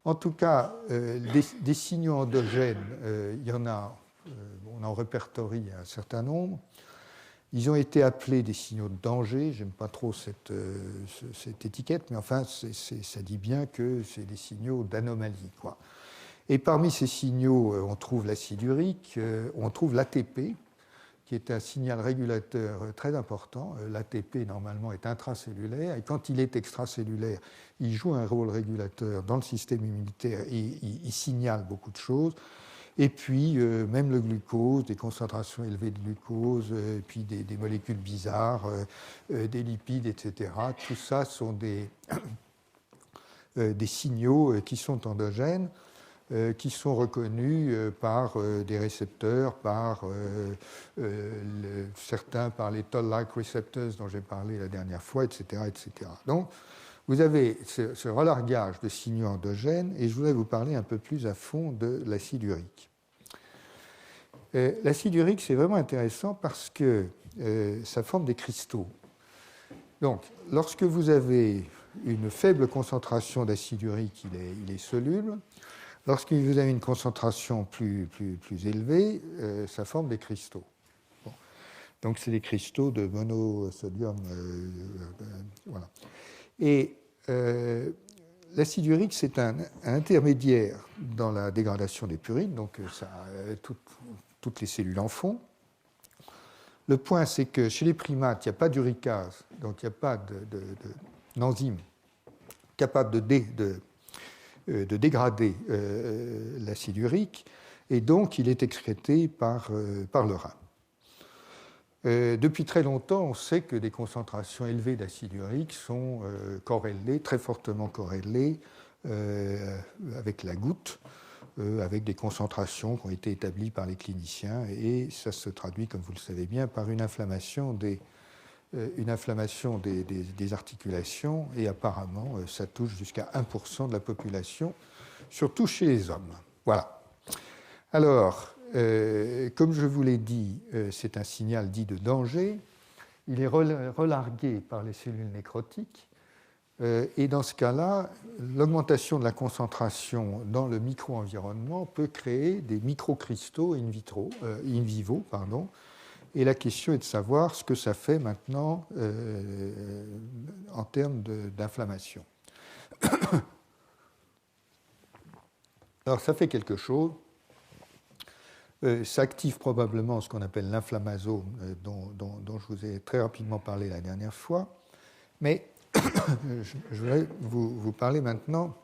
En tout cas, des signaux endogènes, il y en a, on en répertorie un certain nombre. Ils ont été appelés des signaux de danger. J'aime pas trop cette étiquette, mais enfin, ça dit bien que c'est des signaux d'anomalie, quoi. Et parmi ces signaux, on trouve l'acide urique, on trouve l'ATP, qui est un signal régulateur très important. L'ATP, normalement, est intracellulaire, et quand il est extracellulaire, il joue un rôle régulateur dans le système immunitaire et il signale beaucoup de choses. Et puis, même le glucose, des concentrations élevées de glucose, et puis des molécules bizarres, des lipides, etc. Tout ça sont des signaux qui sont endogènes, qui sont reconnus par des récepteurs, certains par les toll-like receptors dont j'ai parlé la dernière fois, etc., etc. Donc, vous avez ce relargage de signaux endogènes, et je voudrais vous parler un peu plus à fond de l'acide urique. L'acide urique, c'est vraiment intéressant parce que ça forme des cristaux. Donc, lorsque vous avez une faible concentration d'acide urique, il est soluble. Lorsque vous avez une concentration plus élevée, ça forme des cristaux. Bon. Donc, c'est des cristaux de monosodium. Voilà. Et l'acide urique, c'est un intermédiaire dans la dégradation des purines, donc toutes les cellules en font. Le point, c'est que chez les primates, il n'y a pas d'uricase, donc il n'y a pas d'enzyme capable de dégrader l'acide urique, et donc il est excrété par le rein. Depuis très longtemps, on sait que des concentrations élevées d'acide urique sont corrélées, très fortement corrélées avec la goutte, avec des concentrations qui ont été établies par les cliniciens, et ça se traduit, comme vous le savez bien, par une inflammation des articulations, et apparemment, ça touche jusqu'à 1% de la population, surtout chez les hommes. Voilà. Alors, comme je vous l'ai dit, c'est un signal dit de danger. Il est relargué par les cellules nécrotiques. Et dans ce cas-là, l'augmentation de la concentration dans le micro-environnement peut créer des microcristaux in vivo. Et la question est de savoir ce que ça fait maintenant en termes d'inflammation. Alors, ça fait quelque chose. Ça active probablement ce qu'on appelle l'inflammasome, dont je vous ai très rapidement parlé la dernière fois. Mais je voudrais vous parler maintenant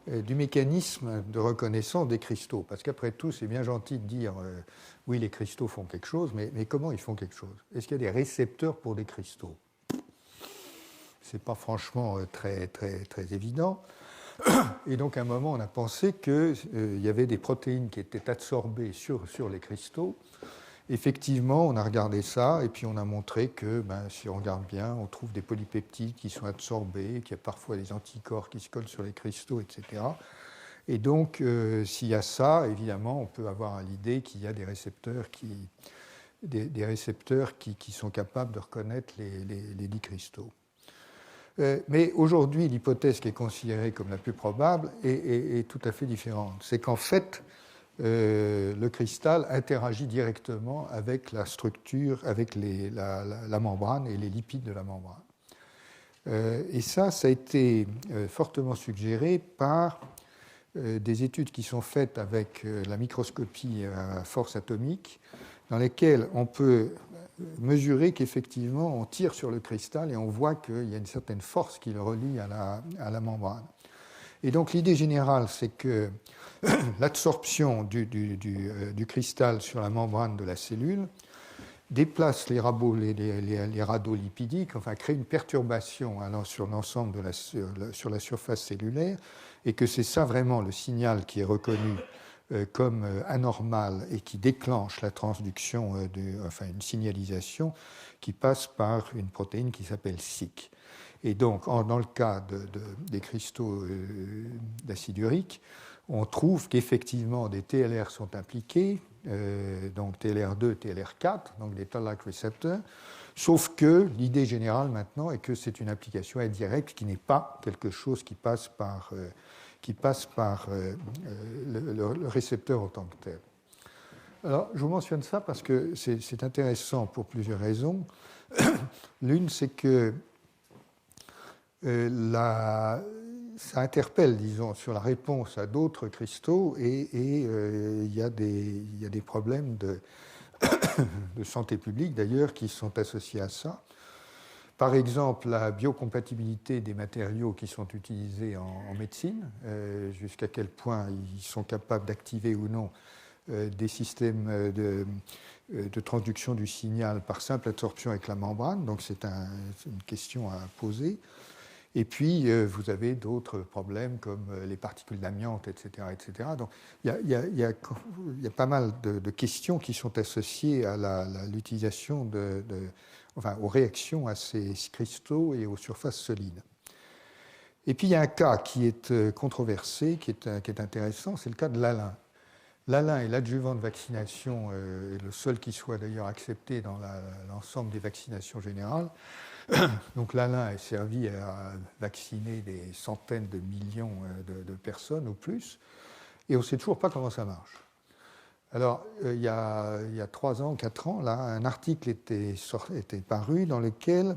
du mécanisme de reconnaissance des cristaux. Parce qu'après tout, c'est bien gentil de dire oui, les cristaux font quelque chose, mais comment ils font quelque chose? Est-ce qu'il y a des récepteurs pour des cristaux? Ce n'est pas franchement très évident. Et donc, à un moment, on a pensé qu'il y avait des protéines qui étaient absorbées sur les cristaux. Effectivement, on a regardé ça et puis on a montré que, si on regarde bien, on trouve des polypeptides qui sont absorbés, qu'il y a parfois des anticorps qui se collent sur les cristaux, etc. Et donc, s'il y a ça, évidemment, on peut avoir l'idée qu'il y a des récepteurs qui sont capables de reconnaître les dits cristaux. Mais aujourd'hui, l'hypothèse qui est considérée comme la plus probable est tout à fait différente. C'est qu'en fait, le cristal interagit directement avec la structure, avec la membrane et les lipides de la membrane. Et ça a été fortement suggéré par des études qui sont faites avec la microscopie à force atomique, dans lesquelles on peut mesurer qu'effectivement on tire sur le cristal et on voit qu'il y a une certaine force qui le relie à la membrane. Et donc l'idée générale, c'est que l'absorption du cristal sur la membrane de la cellule déplace les radeaux lipidiques, enfin crée une perturbation sur l'ensemble sur la surface cellulaire, et que c'est ça vraiment le signal qui est reconnu comme anormal et qui déclenche la transduction, une signalisation qui passe par une protéine qui s'appelle SYK. Et donc, dans le cas des cristaux d'acide urique, on trouve qu'effectivement des TLR sont impliqués, donc TLR2, TLR4, donc des toll-like receptors, sauf que l'idée générale maintenant est que c'est une application indirecte qui n'est pas quelque chose qui passe par le récepteur en tant que tel. Alors, je vous mentionne ça parce que c'est intéressant pour plusieurs raisons. L'une, c'est que ça interpelle, disons, sur la réponse à d'autres cristaux et il y a des problèmes de santé publique, d'ailleurs, qui sont associés à ça. Par exemple, la biocompatibilité des matériaux qui sont utilisés en médecine, jusqu'à quel point ils sont capables d'activer ou non des systèmes de transduction du signal par simple absorption avec la membrane. Donc c'est une question à poser. Et puis, vous avez d'autres problèmes comme les particules d'amiante, etc., etc. Donc, il y a pas mal de questions qui sont associées à l'utilisation aux réactions à ces cristaux et aux surfaces solides. Et puis, il y a un cas qui est controversé, qui est intéressant, c'est le cas de l'ALIN. L'ALIN est l'adjuvant de vaccination, le seul qui soit d'ailleurs accepté dans l'ensemble des vaccinations générales. Donc l'ALIN est servi à vacciner des centaines de millions de personnes ou plus, et on ne sait toujours pas comment ça marche. Alors, il y a 3 ans, 4 ans, là, un article était paru dans lequel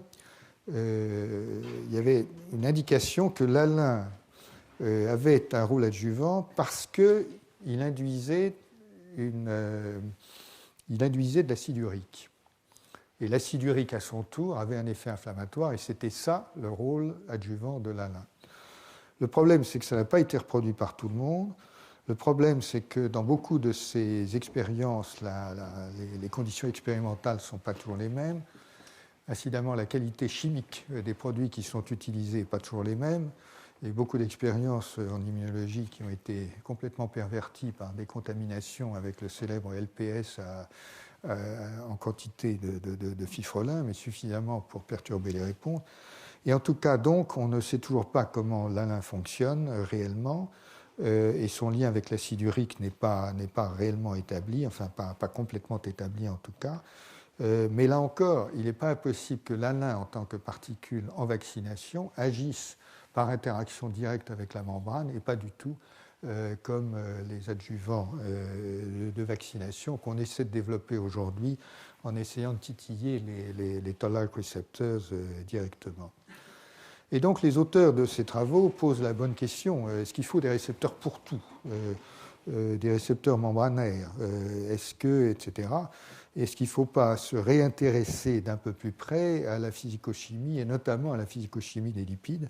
il y avait une indication que l'ALIN avait un rôle adjuvant parce qu'il induisait de l'acide urique. Et l'acide urique, à son tour, avait un effet inflammatoire, et c'était ça le rôle adjuvant de l'ALIN. Le problème, c'est que ça n'a pas été reproduit par tout le monde. Le problème, c'est que dans beaucoup de ces expériences, les conditions expérimentales ne sont pas toujours les mêmes. Incidemment, la qualité chimique des produits qui sont utilisés n'est pas toujours les mêmes. Il y a eu beaucoup d'expériences en immunologie qui ont été complètement perverties par des contaminations avec le célèbre LPS en quantité de fifrelin, mais suffisamment pour perturber les réponses. Et en tout cas, donc, on ne sait toujours pas comment l'ALIN fonctionne réellement, et son lien avec l'acide urique n'est pas réellement établi, enfin pas complètement établi en tout cas. Mais là encore, il n'est pas impossible que l'ALIN, en tant que particule en vaccination, agisse par interaction directe avec la membrane et pas du tout comme les adjuvants de vaccination qu'on essaie de développer aujourd'hui en essayant de titiller les toll-like receptors directement. Et donc les auteurs de ces travaux posent la bonne question, est-ce qu'il faut des récepteurs pour tout, des récepteurs membranaires, etc. Est-ce qu'il ne faut pas se réintéresser d'un peu plus près à la physicochimie et notamment à la physicochimie des lipides?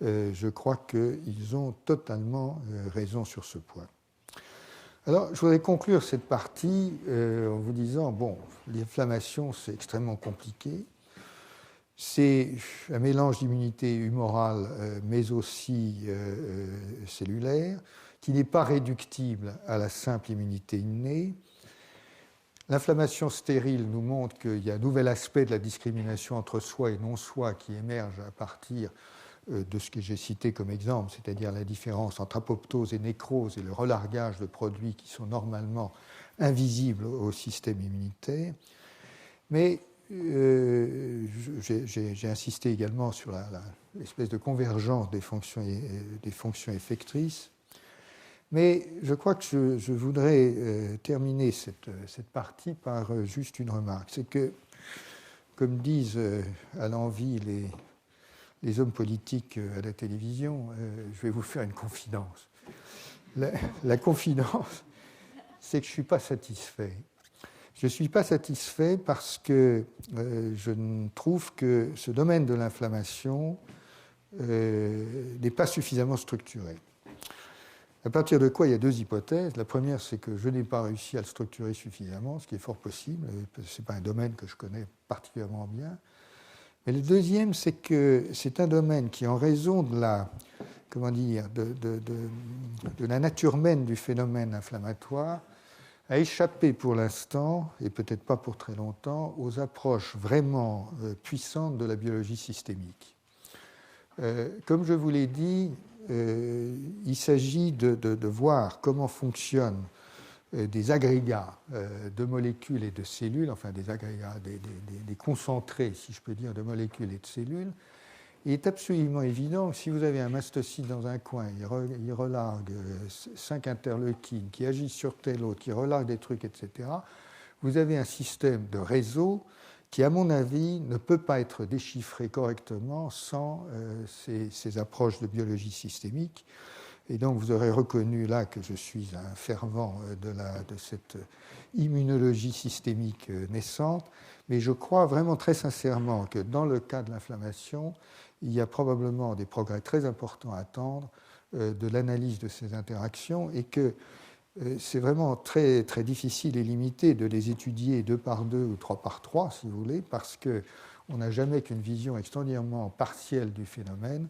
Je crois qu'ils ont totalement raison sur ce point. Alors, je voudrais conclure cette partie en vous disant, bon, l'inflammation, c'est extrêmement compliqué. C'est un mélange d'immunité humorale, mais aussi cellulaire, qui n'est pas réductible à la simple immunité innée. L'inflammation stérile nous montre qu'il y a un nouvel aspect de la discrimination entre soi et non-soi qui émerge à partir de ce que j'ai cité comme exemple, c'est-à-dire la différence entre apoptose et nécrose et le relargage de produits qui sont normalement invisibles au système immunitaire. Mais j'ai insisté également sur l'espèce de convergence des fonctions effectrices. Mais je crois que je voudrais terminer cette partie par juste une remarque. C'est que, comme disent à l'envi les hommes politiques à la télévision, je vais vous faire une confidence. La confidence, c'est que je ne suis pas satisfait. Je ne suis pas satisfait parce que je trouve que ce domaine de l'inflammation n'est pas suffisamment structuré. À partir de quoi il y a 2 hypothèses. La première, c'est que je n'ai pas réussi à le structurer suffisamment, ce qui est fort possible. Ce n'est pas un domaine que je connais particulièrement bien. Mais le deuxième, c'est que c'est un domaine qui, en raison de la nature même du phénomène inflammatoire, a échappé pour l'instant, et peut-être pas pour très longtemps, aux approches vraiment puissantes de la biologie systémique. Comme je vous l'ai dit, il s'agit de voir comment fonctionne des agrégats de molécules et de cellules, enfin des agrégats, des concentrés, si je peux dire, de molécules et de cellules, il est absolument évident que si vous avez un mastocyte dans un coin, il relargue 5 interleukines qui agissent sur tel autre, qui relargue des trucs, etc., vous avez un système de réseau qui, à mon avis, ne peut pas être déchiffré correctement sans ces approches de biologie systémique. Et donc, vous aurez reconnu là que je suis un fervent de cette immunologie systémique naissante, mais je crois vraiment très sincèrement que dans le cas de l'inflammation, il y a probablement des progrès très importants à attendre de l'analyse de ces interactions et que c'est vraiment très, très difficile et limité de les étudier 2 par 2 ou 3 par 3, si vous voulez, parce qu'on n'a jamais qu'une vision extraordinairement partielle du phénomène.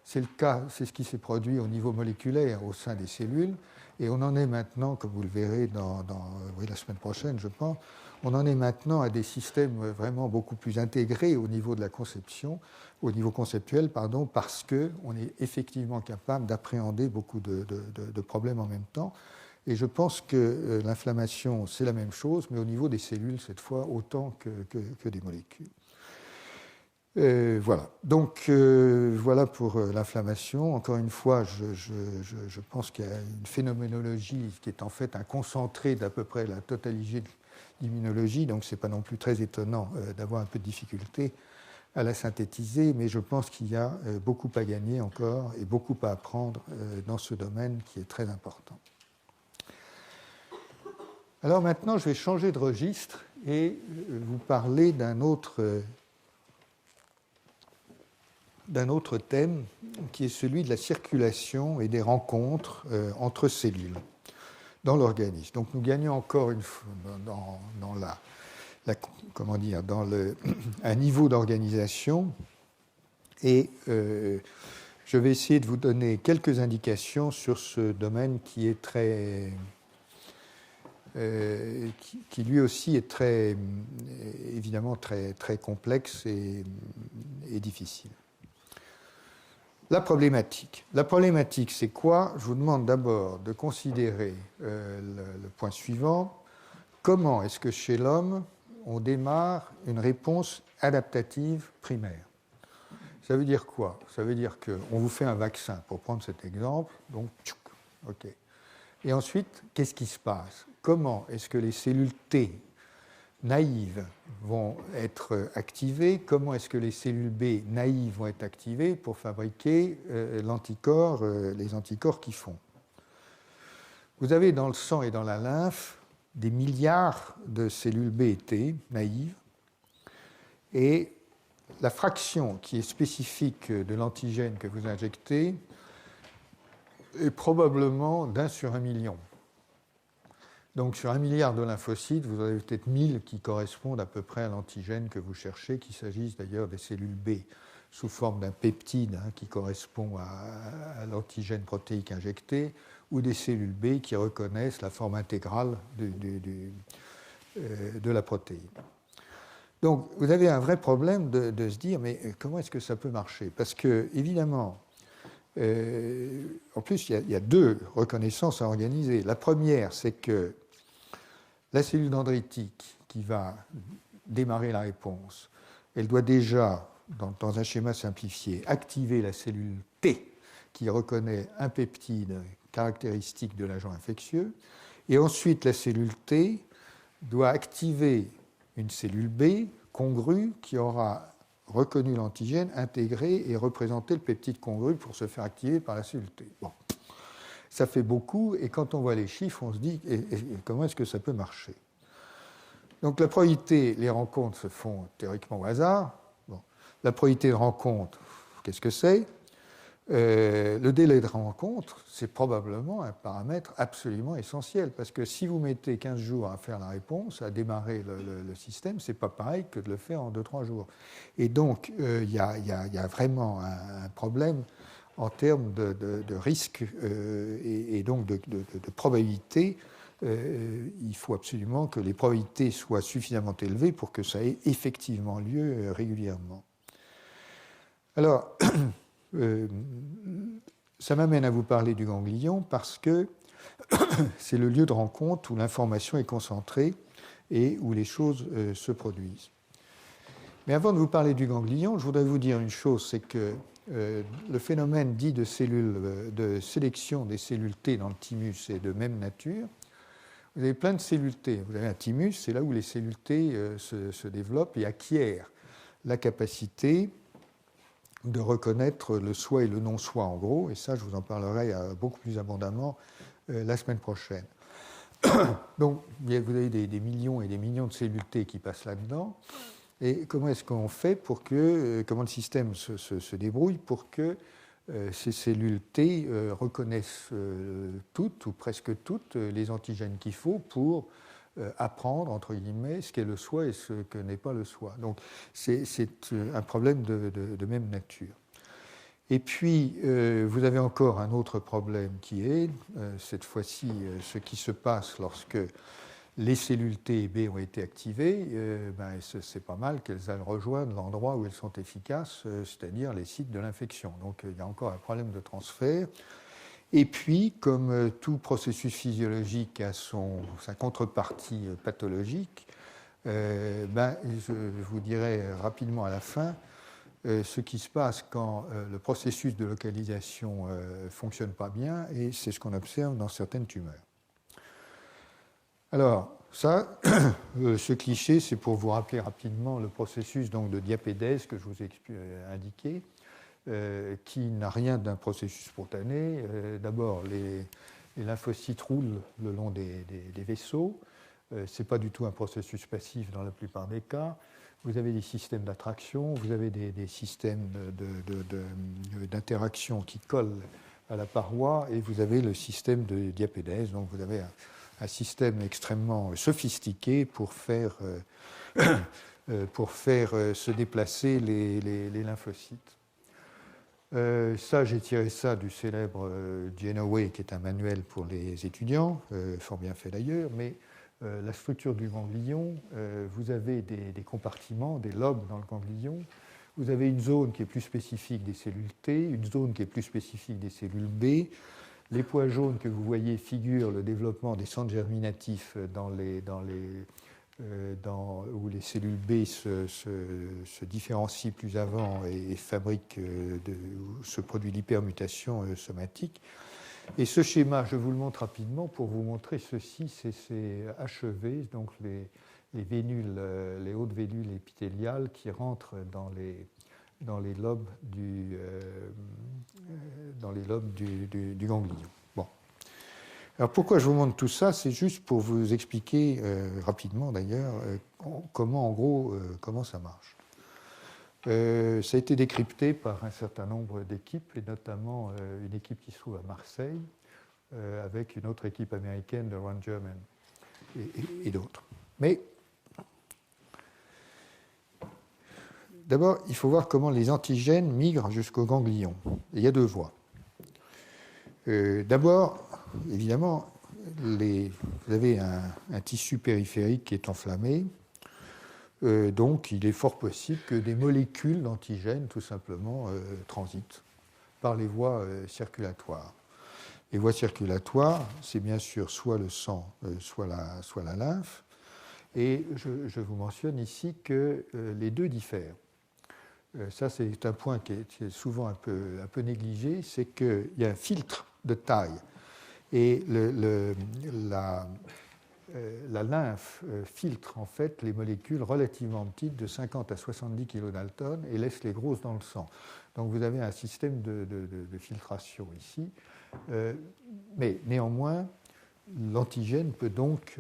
C'est le cas, c'est ce qui s'est produit au niveau moléculaire au sein des cellules, et on en est maintenant, comme vous le verrez la semaine prochaine, je pense, on en est maintenant à des systèmes vraiment beaucoup plus intégrés au niveau de la conception, au niveau conceptuel, pardon, parce qu'on est effectivement capable d'appréhender beaucoup de problèmes en même temps. Et je pense que l'inflammation, c'est la même chose, mais au niveau des cellules, cette fois, autant que des molécules. Voilà. Donc, voilà pour l'inflammation. Encore une fois, je pense qu'il y a une phénoménologie qui est en fait un concentré d'à peu près la totalité de l'immunologie, donc ce n'est pas non plus très étonnant d'avoir un peu de difficulté à la synthétiser, mais je pense qu'il y a beaucoup à gagner encore et beaucoup à apprendre dans ce domaine qui est très important. Alors maintenant, je vais changer de registre et vous parler d'un autre thème qui est celui de la circulation et des rencontres entre cellules dans l'organisme. Donc nous gagnons encore une fois dans un niveau d'organisation et je vais essayer de vous donner quelques indications sur ce domaine qui est qui lui aussi est évidemment très complexe et difficile. La problématique. La problématique, c'est quoi? Je vous demande d'abord de considérer le point suivant. Comment est-ce que chez l'homme, on démarre une réponse adaptative primaire? Ça veut dire quoi? Ça veut dire qu'on vous fait un vaccin, pour prendre cet exemple. Donc, OK. Et ensuite, qu'est-ce qui se passe? Comment est-ce que les cellules T naïves vont être activées? Comment est-ce que les cellules B naïves vont être activées pour fabriquer l'anticorps, les anticorps qui font? Vous avez dans le sang et dans la lymphe des milliards de cellules B et T naïves, et la fraction qui est spécifique de l'antigène que vous injectez est probablement d'1 sur 1 million. Donc sur 1 milliard de lymphocytes, vous avez peut-être 1000 qui correspondent à peu près à l'antigène que vous cherchez, qu'il s'agisse d'ailleurs des cellules B sous forme d'un peptide qui correspond à l'antigène protéique injecté, ou des cellules B qui reconnaissent la forme intégrale de la protéine. Donc vous avez un vrai problème de se dire, mais comment est-ce que ça peut marcher? Parce que, évidemment, en plus, il y a 2 reconnaissances à organiser. La première, c'est que la cellule dendritique qui va démarrer la réponse, elle doit déjà, dans un schéma simplifié, activer la cellule T qui reconnaît un peptide caractéristique de l'agent infectieux. Et ensuite, la cellule T doit activer une cellule B congrue qui aura reconnu l'antigène, intégré et représenté le peptide congru pour se faire activer par la cellule T. Bon. Ça fait beaucoup, et quand on voit les chiffres, on se dit comment est-ce que ça peut marcher? Donc la probabilité, les rencontres se font théoriquement au hasard. Bon. La probabilité de rencontre, qu'est-ce que c'est? Le délai de rencontre, c'est probablement un paramètre absolument essentiel, parce que si vous mettez 15 jours à faire la réponse, à démarrer le système, c'est pas pareil que de le faire en 2-3 jours. Et donc, il y a vraiment un problème en termes de risque et donc de probabilité. Il faut absolument que les probabilités soient suffisamment élevées pour que ça ait effectivement lieu régulièrement. Alors, ça m'amène à vous parler du ganglion parce que c'est le lieu de rencontre où l'information est concentrée et où les choses se produisent. Mais avant de vous parler du ganglion, je voudrais vous dire une chose, c'est que le phénomène dit de sélection des cellules T dans le thymus est de même nature. Vous avez plein de cellules T. Vous avez un thymus, c'est là où les cellules T se développent et acquièrent la capacité de reconnaître le soi et le non-soi, en gros. Et ça, je vous en parlerai beaucoup plus abondamment la semaine prochaine. Donc, vous avez des millions et des millions de cellules T qui passent là-dedans. Et comment est-ce qu'on fait pour que, comment le système se débrouille pour que ces cellules T reconnaissent toutes ou presque toutes les antigènes qu'il faut pour apprendre, entre guillemets, ce qu'est le soi et ce que n'est pas le soi. Donc c'est un problème de même nature. Et puis, vous avez encore un autre problème qui est, cette fois-ci, ce qui se passe lorsque les cellules T et B ont été activées, c'est pas mal qu'elles aillent rejoindre l'endroit où elles sont efficaces, c'est-à-dire les sites de l'infection. Donc il y a encore un problème de transfert. Et puis, comme tout processus physiologique a sa contrepartie pathologique, je vous dirai rapidement à la fin ce qui se passe quand le processus de localisation ne fonctionne pas bien, et c'est ce qu'on observe dans certaines tumeurs. Alors, ça, ce cliché, c'est pour vous rappeler rapidement le processus donc, de diapédèse que je vous ai indiqué, qui n'a rien d'un processus spontané. D'abord, les lymphocytes roulent le long des vaisseaux. Ce n'est pas du tout un processus passif dans la plupart des cas. Vous avez des systèmes d'attraction, vous avez des systèmes d'interaction qui collent à la paroi, et vous avez le système de diapédèse. Donc, vous avez un système extrêmement sophistiqué pour faire se déplacer les lymphocytes. Ça, j'ai tiré ça du célèbre Genoway, qui est un manuel pour les étudiants, fort bien fait d'ailleurs, mais la structure du ganglion, vous avez des compartiments, des lobes dans le ganglion. Vous avez une zone qui est plus spécifique des cellules T, une zone qui est plus spécifique des cellules B. Les points jaunes que vous voyez figurent le développement des centres germinatifs où les cellules B se différencient plus avant et fabriquent, se produit l'hypermutation somatique. Et ce schéma, je vous le montre rapidement pour vous montrer ceci, c'est HEV, donc les vénules, les hautes vénules épithéliales qui rentrent dans les lobes du ganglion. Bon. Alors pourquoi je vous montre tout ça? C'est juste pour vous expliquer rapidement d'ailleurs comment ça marche. Ça a été décrypté par un certain nombre d'équipes, et notamment une équipe qui se trouve à Marseille, avec une autre équipe américaine de Run German et d'autres. Mais d'abord, il faut voir comment les antigènes migrent jusqu'au ganglion. Et il y a deux voies. D'abord, évidemment, vous avez un tissu périphérique qui est enflammé. Donc, il est fort possible que des molécules d'antigènes, tout simplement, transitent par les voies circulatoires. Les voies circulatoires, c'est bien sûr soit le sang, soit la lymphe. Et je vous mentionne ici que les deux diffèrent. Ça, c'est un point qui est souvent un peu négligé, c'est qu'il y a un filtre de taille. Et la lymphe filtre en fait les molécules relativement petites de 50 à 70 kilodalton et laisse les grosses dans le sang. Donc vous avez un système de filtration ici. Mais néanmoins, l'antigène peut donc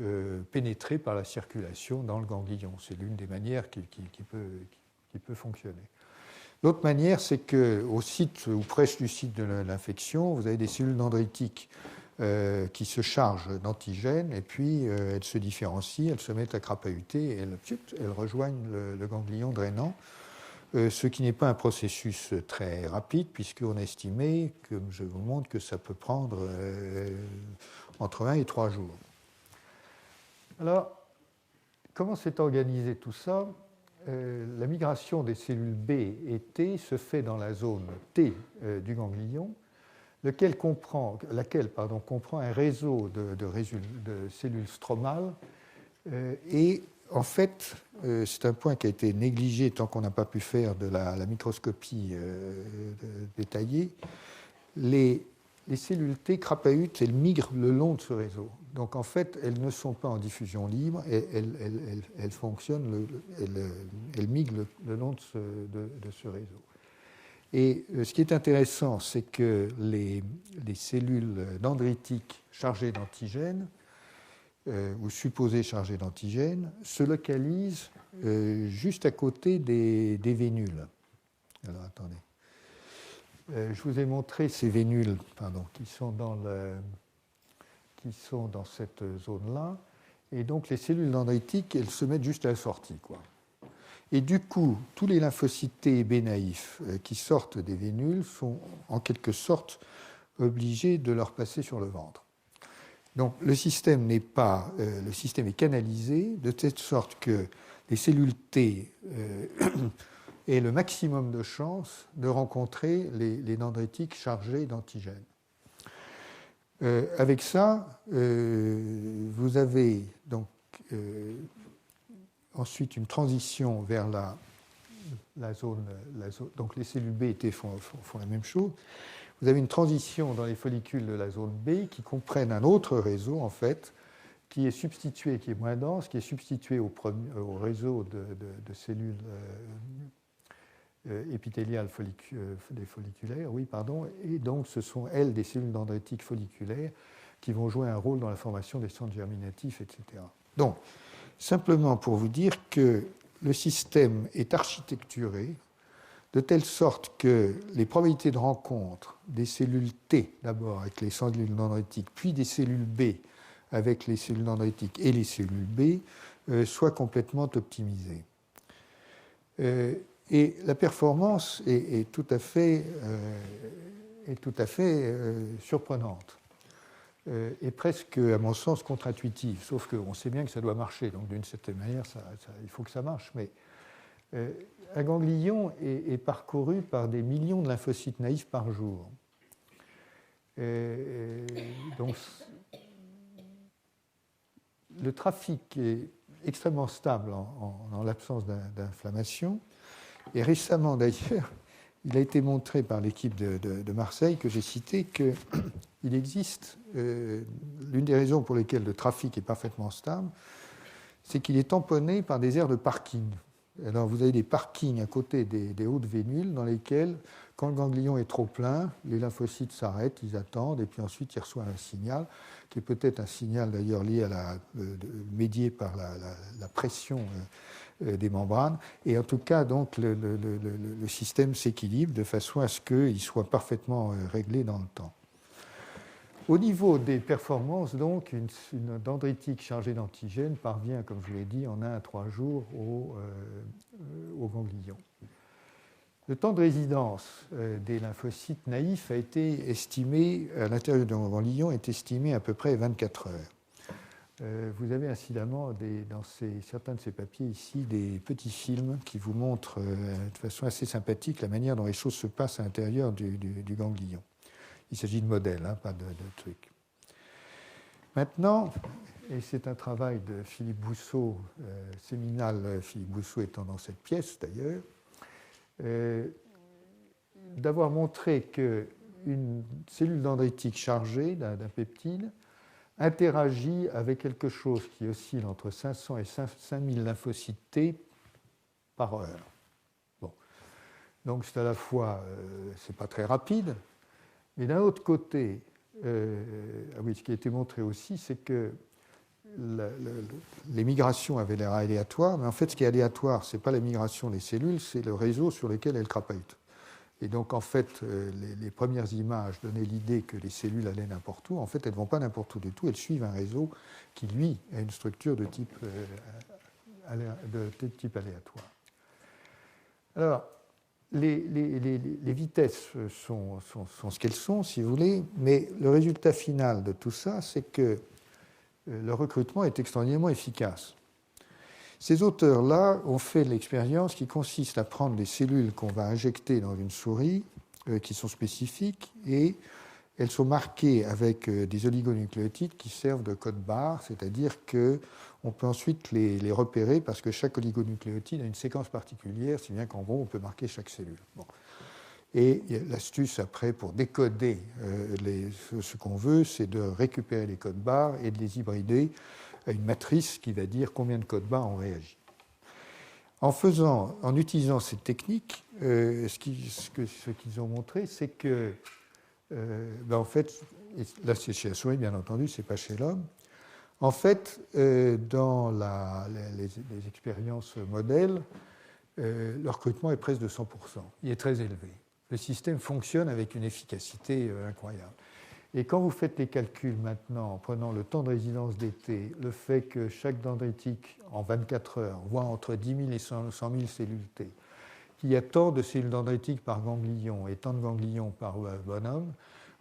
pénétrer par la circulation dans le ganglion. C'est l'une des manières qui peut fonctionner. L'autre manière, c'est qu'au site ou presque du site de l'infection, vous avez des cellules dendritiques qui se chargent d'antigènes, et puis elles se différencient, elles se mettent à crapahuter et elles rejoignent le ganglion drainant, ce qui n'est pas un processus très rapide, puisqu'on a estimé, comme je vous montre, que ça peut prendre entre 1 et 3 jours. Alors, comment s'est organisé tout ça? La migration des cellules B et T se fait dans la zone T du ganglion, laquelle comprend un réseau de cellules stromales. Et en fait, c'est un point qui a été négligé tant qu'on n'a pas pu faire de la microscopie détaillée. Les cellules T crapahutes, elles migrent le long de ce réseau. Donc en fait, elles ne sont pas en diffusion libre, elles fonctionnent, elles migrent le long de ce réseau. Et ce qui est intéressant, c'est que les cellules dendritiques chargées d'antigènes, ou supposées chargées d'antigènes, se localisent juste à côté des vénules. Alors attendez. Je vous ai montré ces vénules qui sont dans cette zone-là. Et donc les cellules dendritiques, elles se mettent juste à la sortie, quoi. Et du coup, tous les lymphocytes T et B naïfs qui sortent des vénules sont en quelque sorte obligés de leur passer sur le ventre. Donc le système est canalisé de telle sorte que les cellules T aient le maximum de chances de rencontrer les dendritiques chargés d'antigènes. Avec ça, vous avez donc ensuite une transition vers la zone. Donc les cellules B et T font la même chose. Vous avez une transition dans les follicules de la zone B qui comprennent un autre réseau, en fait, qui est moins dense, qui est substitué au réseau de cellules épithéliales des folliculaires. Et donc ce sont, elles, des cellules dendritiques folliculaires qui vont jouer un rôle dans la formation des centres germinatifs, etc. Donc, simplement pour vous dire que le système est architecturé de telle sorte que les probabilités de rencontre des cellules T, d'abord avec les cellules dendritiques, puis des cellules B avec les cellules dendritiques et les cellules B, soient complètement optimisées. Et la performance est tout à fait surprenante. Et presque, à mon sens, contre-intuitive, sauf qu'on sait bien que ça doit marcher, donc d'une certaine manière, il faut que ça marche. Mais un ganglion est parcouru par des millions de lymphocytes naïfs par jour. Donc, le trafic est extrêmement stable en l'absence d'inflammation. Et récemment, d'ailleurs, il a été montré par l'équipe de Marseille que j'ai cité qu'il existe, l'une des raisons pour lesquelles le trafic est parfaitement stable, c'est qu'il est tamponné par des aires de parking. Alors vous avez des parkings à côté des hautes vénules dans lesquels, quand le ganglion est trop plein, les lymphocytes s'arrêtent, ils attendent, et puis ensuite ils reçoivent un signal, qui est peut-être un signal d'ailleurs lié médié par la pression des membranes. Et en tout cas, donc, le système s'équilibre de façon à ce qu'il soit parfaitement réglé dans le temps. Au niveau des performances, donc, une dendritique chargée d'antigènes parvient, comme je vous l'ai dit, en 1 à 3 jours au ganglion. Le temps de résidence des lymphocytes naïfs a été estimé, à l'intérieur du ganglion, est estimé à peu près 24 heures. Vous avez incidemment dans certains de ces papiers ici des petits films qui vous montrent de façon assez sympathique la manière dont les choses se passent à l'intérieur du ganglion. Il s'agit de modèles, pas de trucs. Maintenant, et c'est un travail de Philippe Bousseau, séminal, Philippe Bousseau étant dans cette pièce d'ailleurs, d'avoir montré qu'une cellule dendritique chargée d'un peptide interagit avec quelque chose qui oscille entre 500 et 5000 lymphocytes T par heure. Bon. Donc c'est à la fois, c'est pas très rapide, mais d'un autre côté, ce qui a été montré aussi, c'est que les migrations avaient l'air aléatoires, mais en fait, ce qui est aléatoire, ce n'est pas la migration des cellules, c'est le réseau sur lequel elles crapahutent. Et donc, en fait, les premières images donnaient l'idée que les cellules allaient n'importe où. En fait, elles ne vont pas n'importe où du tout, elles suivent un réseau qui, lui, a une structure de type aléatoire. Alors, les vitesses sont ce qu'elles sont, si vous voulez, mais le résultat final de tout ça, c'est que le recrutement est extraordinairement efficace. Ces auteurs-là ont fait l'expérience qui consiste à prendre des cellules qu'on va injecter dans une souris, qui sont spécifiques, et elles sont marquées avec des oligonucléotides qui servent de code barre, c'est-à-dire qu'on peut ensuite les repérer parce que chaque oligonucléotide a une séquence particulière, si bien qu'en gros, on peut marquer chaque cellule. Bon. Et l'astuce après pour décoder ce qu'on veut, c'est de récupérer les codes barres et de les hybrider à une matrice qui va dire combien de codes barres ont réagi. En utilisant cette technique, ce qu'ils ont montré, c'est que, en fait, là c'est chez la souris bien entendu, c'est pas chez l'homme. En fait, dans les expériences modèles, le recrutement est presque de 100%. Il est très élevé. Le système fonctionne avec une efficacité incroyable. Et quand vous faites les calculs maintenant, en prenant le temps de résidence d'été, le fait que chaque dendritique, en 24 heures, voit entre 10 000 et 100 000 cellules T, qu'il y a tant de cellules dendritiques par ganglion et tant de ganglions par bonhomme,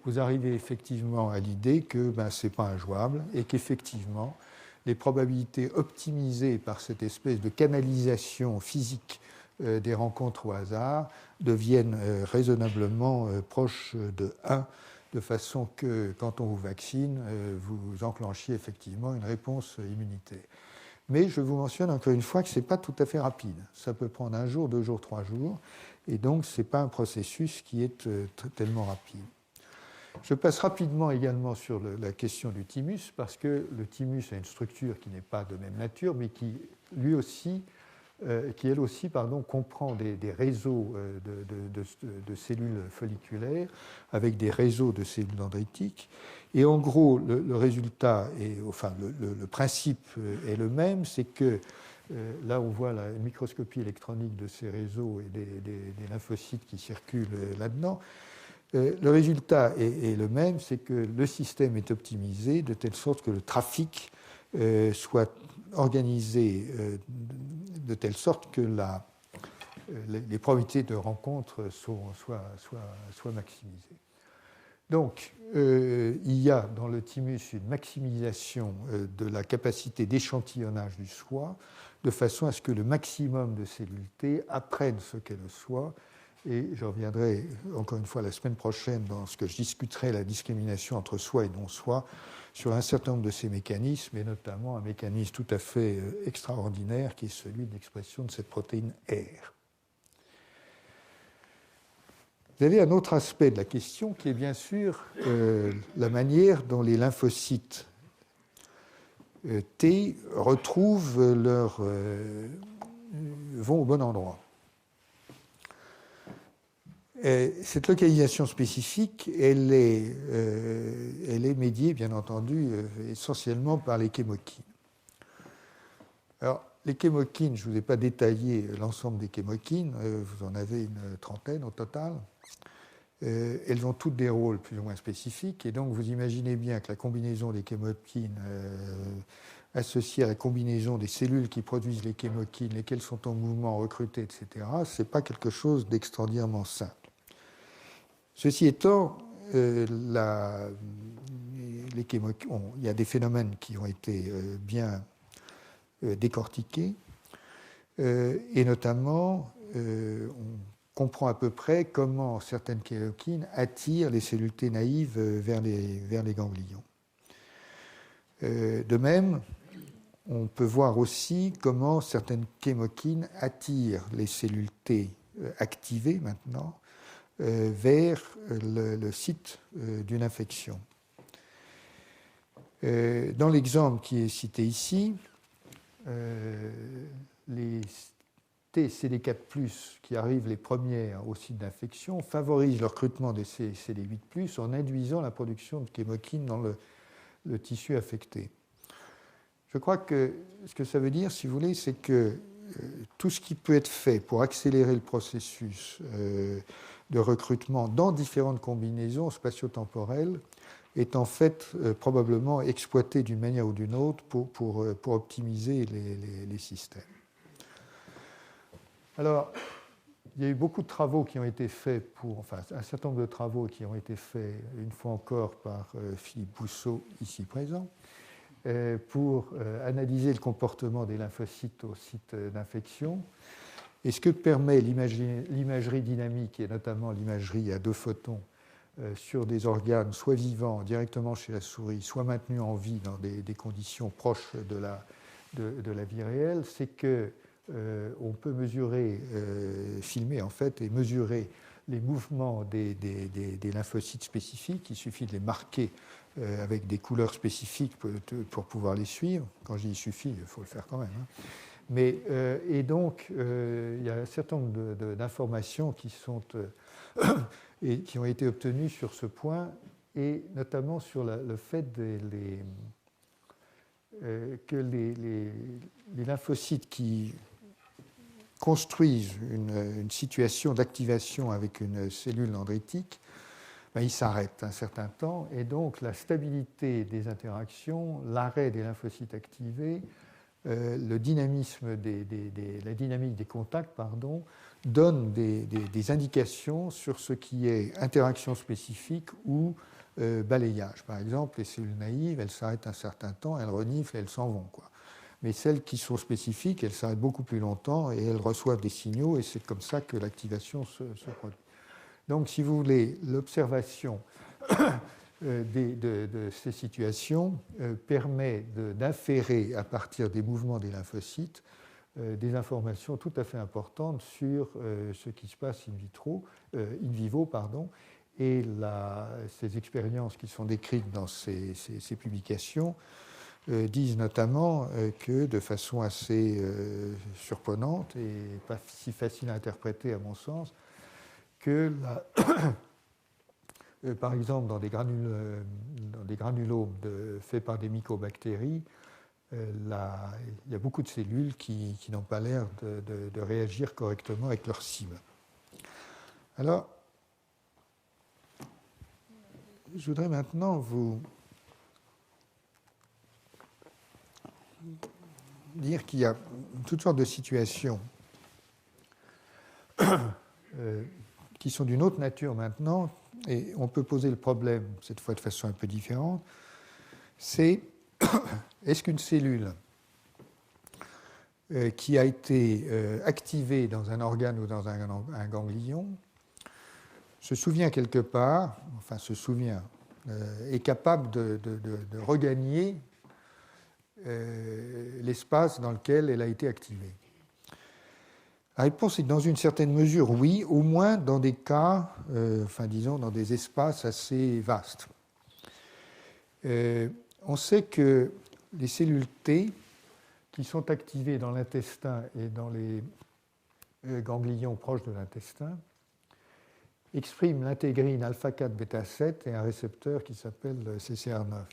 vous arrivez effectivement à l'idée que ce n'est pas injouable et qu'effectivement, les probabilités optimisées par cette espèce de canalisation physique des rencontres au hasard deviennent raisonnablement proches de 1, de façon que quand on vous vaccine, vous enclenchiez effectivement une réponse immunitaire. Mais je vous mentionne encore une fois que ce n'est pas tout à fait rapide. Ça peut prendre 1 jour, 2 jours, 3 jours, et donc ce n'est pas un processus qui est tellement rapide. Je passe rapidement également sur la question du thymus, parce que le thymus a une structure qui n'est pas de même nature, mais qui elle aussi, comprend des réseaux de cellules folliculaires avec des réseaux de cellules dendritiques. Et en gros, le résultat, le principe est le même, c'est que là, on voit la microscopie électronique de ces réseaux et des lymphocytes qui circulent là-dedans. Le résultat est le même, c'est que le système est optimisé de telle sorte que le trafic soit organisé de telle sorte que les probabilités de rencontre soient maximisées. Donc, il y a dans le thymus une maximisation de la capacité d'échantillonnage du soi, de façon à ce que le maximum de cellules T apprennent ce qu'est le soi. Et je reviendrai encore une fois la semaine prochaine dans ce que je discuterai la discrimination entre soi et non-soi sur un certain nombre de ces mécanismes, et notamment un mécanisme tout à fait extraordinaire qui est celui de l'expression de cette protéine R. Vous avez un autre aspect de la question qui est bien sûr la manière dont les lymphocytes T retrouvent vont au bon endroit. Cette localisation spécifique, elle est médiée, bien entendu, essentiellement par les chémokines. Alors, les chémokines, je ne vous ai pas détaillé l'ensemble des chémokines, vous en avez une trentaine au total. Elles ont toutes des rôles plus ou moins spécifiques, et donc vous imaginez bien que la combinaison des chémokines associée à la combinaison des cellules qui produisent les chémokines, lesquelles sont en mouvement, recrutées, etc., ce n'est pas quelque chose d'extraordinairement simple. Ceci étant, il y a des phénomènes qui ont été bien décortiqués, et notamment, on comprend à peu près comment certaines chémokines attirent les cellules T naïves vers les ganglions. De même, on peut voir aussi comment certaines chémokines attirent les cellules T activées maintenant vers le site d'une infection. Dans l'exemple qui est cité ici, les TCD4+, qui arrivent les premières au site d'infection, favorisent le recrutement des CD8+, en induisant la production de chémokines dans le tissu affecté. Je crois que ce que ça veut dire, si vous voulez, c'est que tout ce qui peut être fait pour accélérer le processus de recrutement dans différentes combinaisons spatio-temporelles est en fait probablement exploité d'une manière ou d'une autre pour optimiser les systèmes. Alors, il y a eu beaucoup de travaux qui ont été faits un certain nombre de travaux qui ont été faits une fois encore par Philippe Bousseau, ici présent, pour analyser le comportement des lymphocytes au site d'infection. Et ce que permet l'imagerie dynamique, et notamment l'imagerie à 2 photons sur des organes soit vivants directement chez la souris, soit maintenus en vie dans des conditions proches de la vie réelle, c'est qu'on peut mesurer, filmer en fait, et mesurer les mouvements des lymphocytes spécifiques. Il suffit de les marquer avec des couleurs spécifiques pour pouvoir les suivre. Quand je dis il suffit, il faut le faire quand même. Hein. Mais, et donc, il y a un certain nombre d'informations qui et qui ont été obtenues sur ce point, et notamment sur le fait que les lymphocytes qui construisent une situation d'activation avec une cellule dendritique, ben, ils s'arrêtent un certain temps, et donc la stabilité des interactions, l'arrêt des lymphocytes activés, le dynamisme la dynamique des contacts, donne des indications sur ce qui est interaction spécifique ou balayage. Par exemple, les cellules naïves, elles s'arrêtent un certain temps, elles reniflent et elles s'en vont, quoi. Mais celles qui sont spécifiques, elles s'arrêtent beaucoup plus longtemps et elles reçoivent des signaux, et c'est comme ça que l'activation se produit. Donc, si vous voulez, l'observation de ces situations permet d'inférer à partir des mouvements des lymphocytes des informations tout à fait importantes sur ce qui se passe in vivo, et ces expériences qui sont décrites dans ces publications disent notamment que, de façon assez surprenante et pas si facile à interpréter à mon sens, que par exemple dans des granulomes faits par des mycobactéries, il y a beaucoup de cellules qui n'ont pas l'air de réagir correctement avec leur cible. Alors, je voudrais maintenant vous dire qu'il y a toutes sortes de situations qui sont d'une autre nature maintenant, et on peut poser le problème, cette fois de façon un peu différente, c'est est-ce qu'une cellule qui a été activée dans un organe ou dans un ganglion se souvient quelque part, est capable de regagner l'espace dans lequel elle a été activée? La réponse est que dans une certaine mesure, oui, au moins dans des cas, disons, dans des espaces assez vastes. On sait que les cellules T, qui sont activées dans l'intestin et dans les ganglions proches de l'intestin, expriment l'intégrine alpha-4 bêta-7 et un récepteur qui s'appelle CCR9.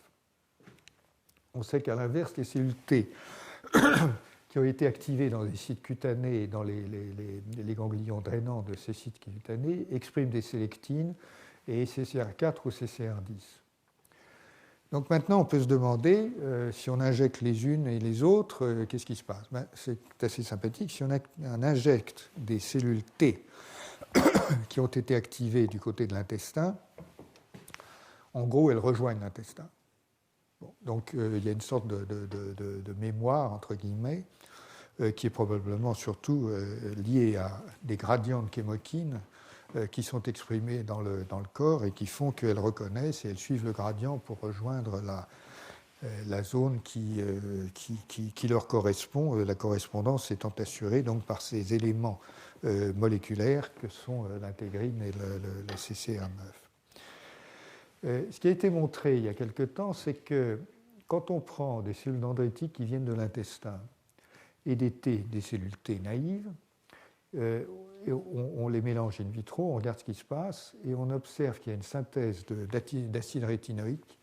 On sait qu'à l'inverse, les cellules T qui ont été activées dans des sites cutanés et dans les ganglions drainants de ces sites cutanés expriment des sélectines et CCR4 ou CCR10. Donc maintenant, on peut se demander, si on injecte les unes et les autres, qu'est-ce qui se passe? C'est assez sympathique. Si on injecte des cellules T qui ont été activées du côté de l'intestin, en gros, elles rejoignent l'intestin. Bon, donc il y a une sorte de mémoire, entre guillemets, qui est probablement surtout liée à des gradients de chemokines qui sont exprimés dans le corps et qui font qu'elles reconnaissent et elles suivent le gradient pour rejoindre la zone qui leur correspond, la correspondance étant assurée donc par ces éléments moléculaires que sont l'intégrine et le CCR9. Ce qui a été montré il y a quelque temps, c'est que quand on prend des cellules dendritiques qui viennent de l'intestin et des cellules T naïves, on les mélange in vitro, on regarde ce qui se passe et on observe qu'il y a une synthèse d'acide rétinoïque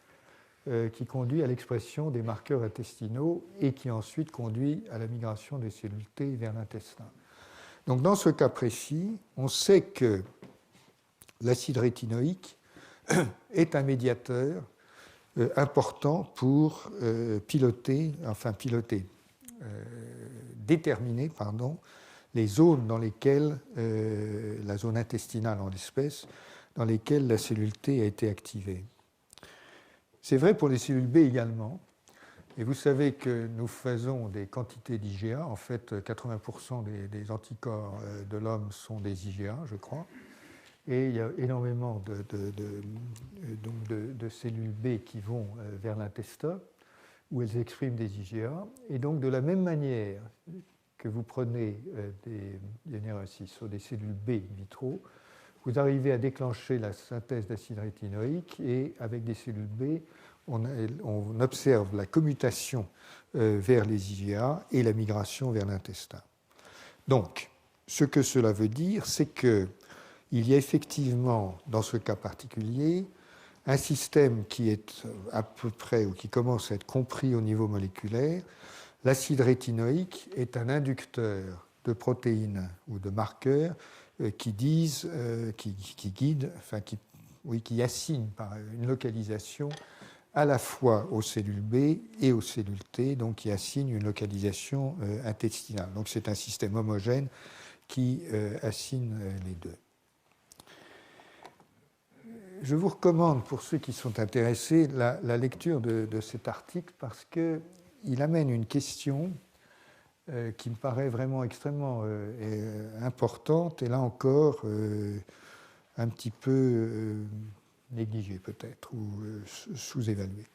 qui conduit à l'expression des marqueurs intestinaux et qui ensuite conduit à la migration des cellules T vers l'intestin. Donc dans ce cas précis, on sait que l'acide rétinoïque est un médiateur important pour déterminer les zones dans lesquelles, la zone intestinale en l'espèce, dans lesquelles la cellule T a été activée. C'est vrai pour les cellules B également. Et vous savez que nous faisons des quantités d'IgA. En fait, 80% des anticorps de l'homme sont des IgA, je crois. et il y a énormément de cellules B qui vont vers l'intestin, où elles expriment des IgA. Et donc, de la même manière que vous prenez des neurocytes sur des cellules B in vitro, vous arrivez à déclencher la synthèse d'acide rétinoïque, et avec des cellules B, on observe la commutation vers les IgA et la migration vers l'intestin. Donc, ce que cela veut dire, c'est qu'il y a effectivement, dans ce cas particulier, un système qui est à peu près, ou qui commence à être compris au niveau moléculaire. L'acide rétinoïque est un inducteur de protéines ou de marqueurs qui guident, enfin qui assignent par une localisation à la fois aux cellules B et aux cellules T, donc qui assigne une localisation intestinale. Donc c'est un système homogène qui assigne les deux. Je vous recommande, pour ceux qui sont intéressés, la lecture de cet article parce qu'il amène une question qui me paraît vraiment extrêmement importante et là encore un petit peu négligée peut-être ou sous-évaluée.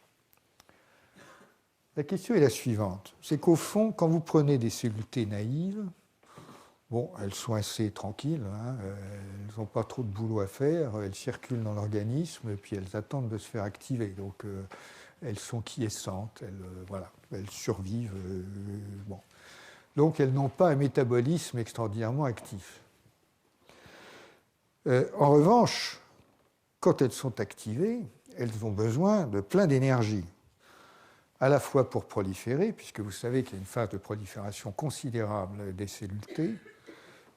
La question est la suivante. C'est qu'au fond, quand vous prenez des cellules T naïves, bon, elles sont assez tranquilles, hein, elles n'ont pas trop de boulot à faire, elles circulent dans l'organisme et puis elles attendent de se faire activer. Donc elles sont quiescentes, elles survivent. Bon. Donc elles n'ont pas un métabolisme extraordinairement actif. En revanche, quand elles sont activées, elles ont besoin de plein d'énergie, à la fois pour proliférer, puisque vous savez qu'il y a une phase de prolifération considérable des cellules T,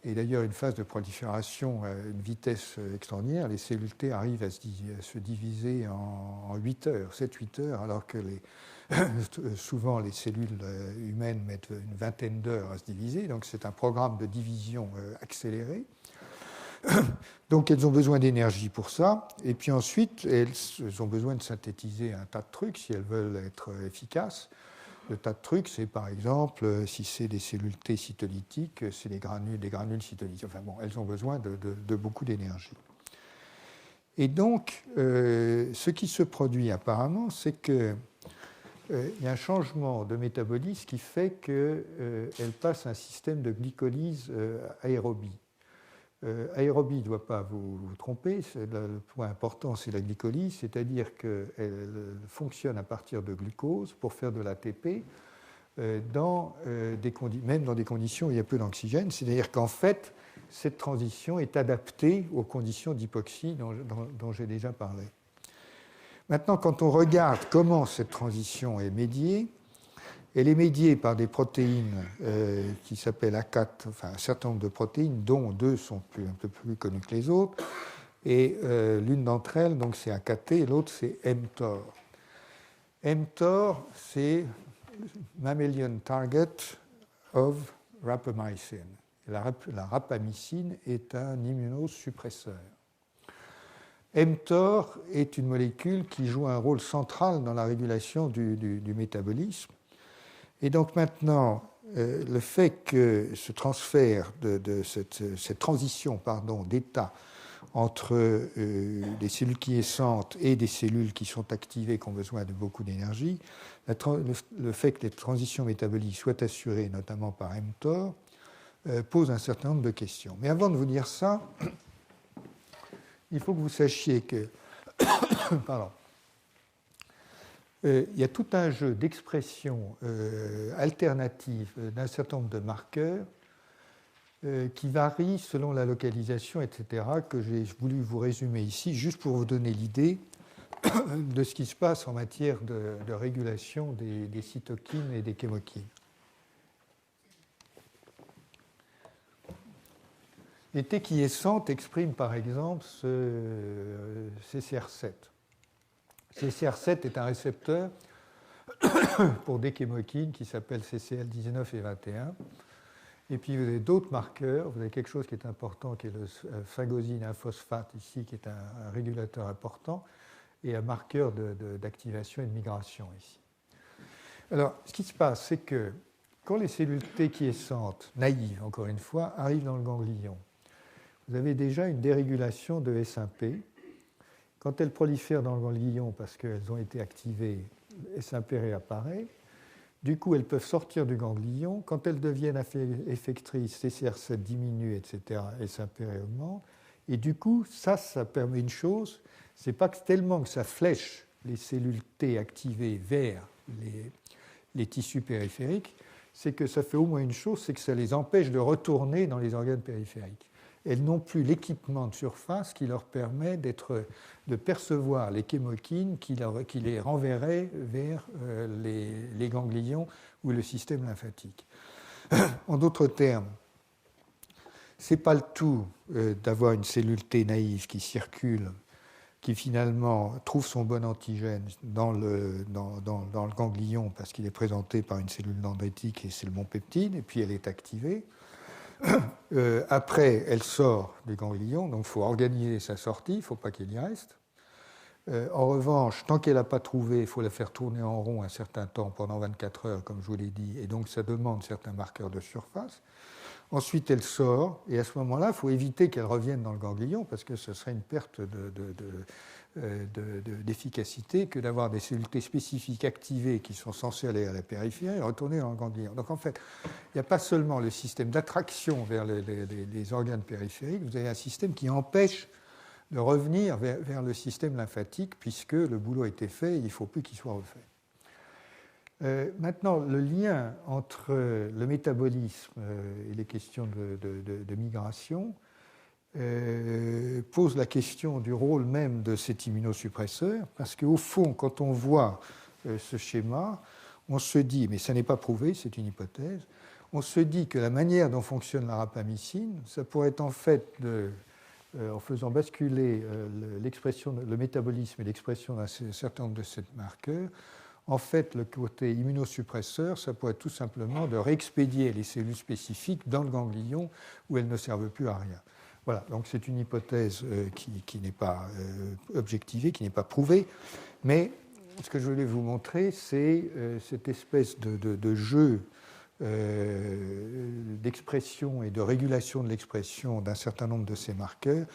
et d'ailleurs une phase de prolifération à une vitesse extraordinaire. Les cellules T arrivent à se diviser en 8 heures, 7-8 heures, alors que souvent les cellules humaines mettent une vingtaine d'heures à se diviser, donc c'est un programme de division accéléré. Donc elles ont besoin d'énergie pour ça, et puis ensuite elles ont besoin de synthétiser un tas de trucs si elles veulent être efficaces. Le tas de trucs, c'est par exemple, si c'est des cellules T cytolytiques, c'est des granules cytolytiques. Enfin bon, elles ont besoin de beaucoup d'énergie. Et donc, ce qui se produit apparemment, c'est qu'il y a un changement de métabolisme qui fait qu'elles passent à un système de glycolyse aérobie. Aérobie ne doit pas vous tromper, le point important c'est la glycolyse, c'est-à-dire qu'elle fonctionne à partir de glucose pour faire de l'ATP, même dans des conditions où il y a peu d'oxygène, c'est-à-dire qu'en fait cette transition est adaptée aux conditions d'hypoxie dont j'ai déjà parlé. Maintenant, quand on regarde comment cette transition est médiée, elle est médiée par des protéines qui s'appellent A4, enfin un certain nombre de protéines, dont deux sont un peu plus connues que les autres. Et l'une d'entre elles, donc c'est AKT, et l'autre c'est mTOR. mTOR, c'est Mammalian Target of Rapamycin. La rapamycine est un immunosuppresseur. mTOR est une molécule qui joue un rôle central dans la régulation du métabolisme. Et donc maintenant, le fait que ce transfert, cette transition d'état entre des cellules quiescentes et des cellules qui sont activées, qui ont besoin de beaucoup d'énergie, le fait que les transitions métaboliques soient assurées notamment par mTOR, pose un certain nombre de questions. Mais avant de vous dire ça, il faut que vous sachiez que pardon, il y a tout un jeu d'expressions alternatives d'un certain nombre de marqueurs qui varient selon la localisation, etc., que j'ai voulu vous résumer ici, juste pour vous donner l'idée de ce qui se passe en matière de régulation des cytokines et des chémokines. Les T quiescentes expriment par exemple ce CCR7. CCR7 est un récepteur pour des chémokines qui s'appellent CCL19 et 21. Et puis vous avez d'autres marqueurs. Vous avez quelque chose qui est important, qui est le phagosine, un phosphate ici, qui est un régulateur important, et un marqueur d'activation et de migration ici. Alors, ce qui se passe, c'est que quand les cellules T quiescentes, naïves encore une fois, arrivent dans le ganglion, vous avez déjà une dérégulation de S1P. Quand elles prolifèrent dans le ganglion parce qu'elles ont été activées, S1P réapparaît. Du coup, elles peuvent sortir du ganglion. Quand elles deviennent effectrices, CCR7 diminue, etc., S1P augmente. Et du coup, ça permet une chose, c'est pas tellement que ça flèche les cellules T activées vers les tissus périphériques, c'est que ça fait au moins une chose, c'est que ça les empêche de retourner dans les organes périphériques. Elles n'ont plus l'équipement de surface qui leur permet de percevoir les chémokines qui les renverraient vers les ganglions ou le système lymphatique. En d'autres termes, ce n'est pas le tout d'avoir une cellule T naïve qui circule, qui finalement trouve son bon antigène dans le ganglion parce qu'il est présenté par une cellule dendritique et c'est le bon peptide, et puis elle est activée. Après, elle sort du ganglion, donc il faut organiser sa sortie, il ne faut pas qu'elle y reste. En revanche, tant qu'elle n'a pas trouvé, il faut la faire tourner en rond un certain temps, pendant 24 heures, comme je vous l'ai dit, et donc ça demande certains marqueurs de surface. Ensuite, elle sort, et à ce moment-là, il faut éviter qu'elle revienne dans le ganglion, parce que ce serait une perte d'efficacité que d'avoir des cellules T spécifiques activées qui sont censées aller à la périphérie et retourner dans le ganglion. Donc en fait, il n'y a pas seulement le système d'attraction vers les organes périphériques, vous avez un système qui empêche de revenir vers le système lymphatique, puisque le boulot a été fait et il ne faut plus qu'il soit refait. Maintenant, le lien entre le métabolisme et les questions de migration pose la question du rôle même de cet immunosuppresseur, parce qu'au fond, quand on voit ce schéma, on se dit, mais ça n'est pas prouvé, c'est une hypothèse, on se dit que la manière dont fonctionne la rapamycine, ça pourrait être en fait, en faisant basculer le métabolisme et l'expression d'un certain nombre de ces marqueurs, en fait, le côté immunosuppresseur, ça pourrait être tout simplement de réexpédier les cellules spécifiques dans le ganglion où elles ne servent plus à rien. Voilà, donc c'est une hypothèse qui n'est pas objectivée, qui n'est pas prouvée, mais ce que je voulais vous montrer, c'est cette espèce de jeu d'expression et de régulation de l'expression d'un certain nombre de ces marqueurs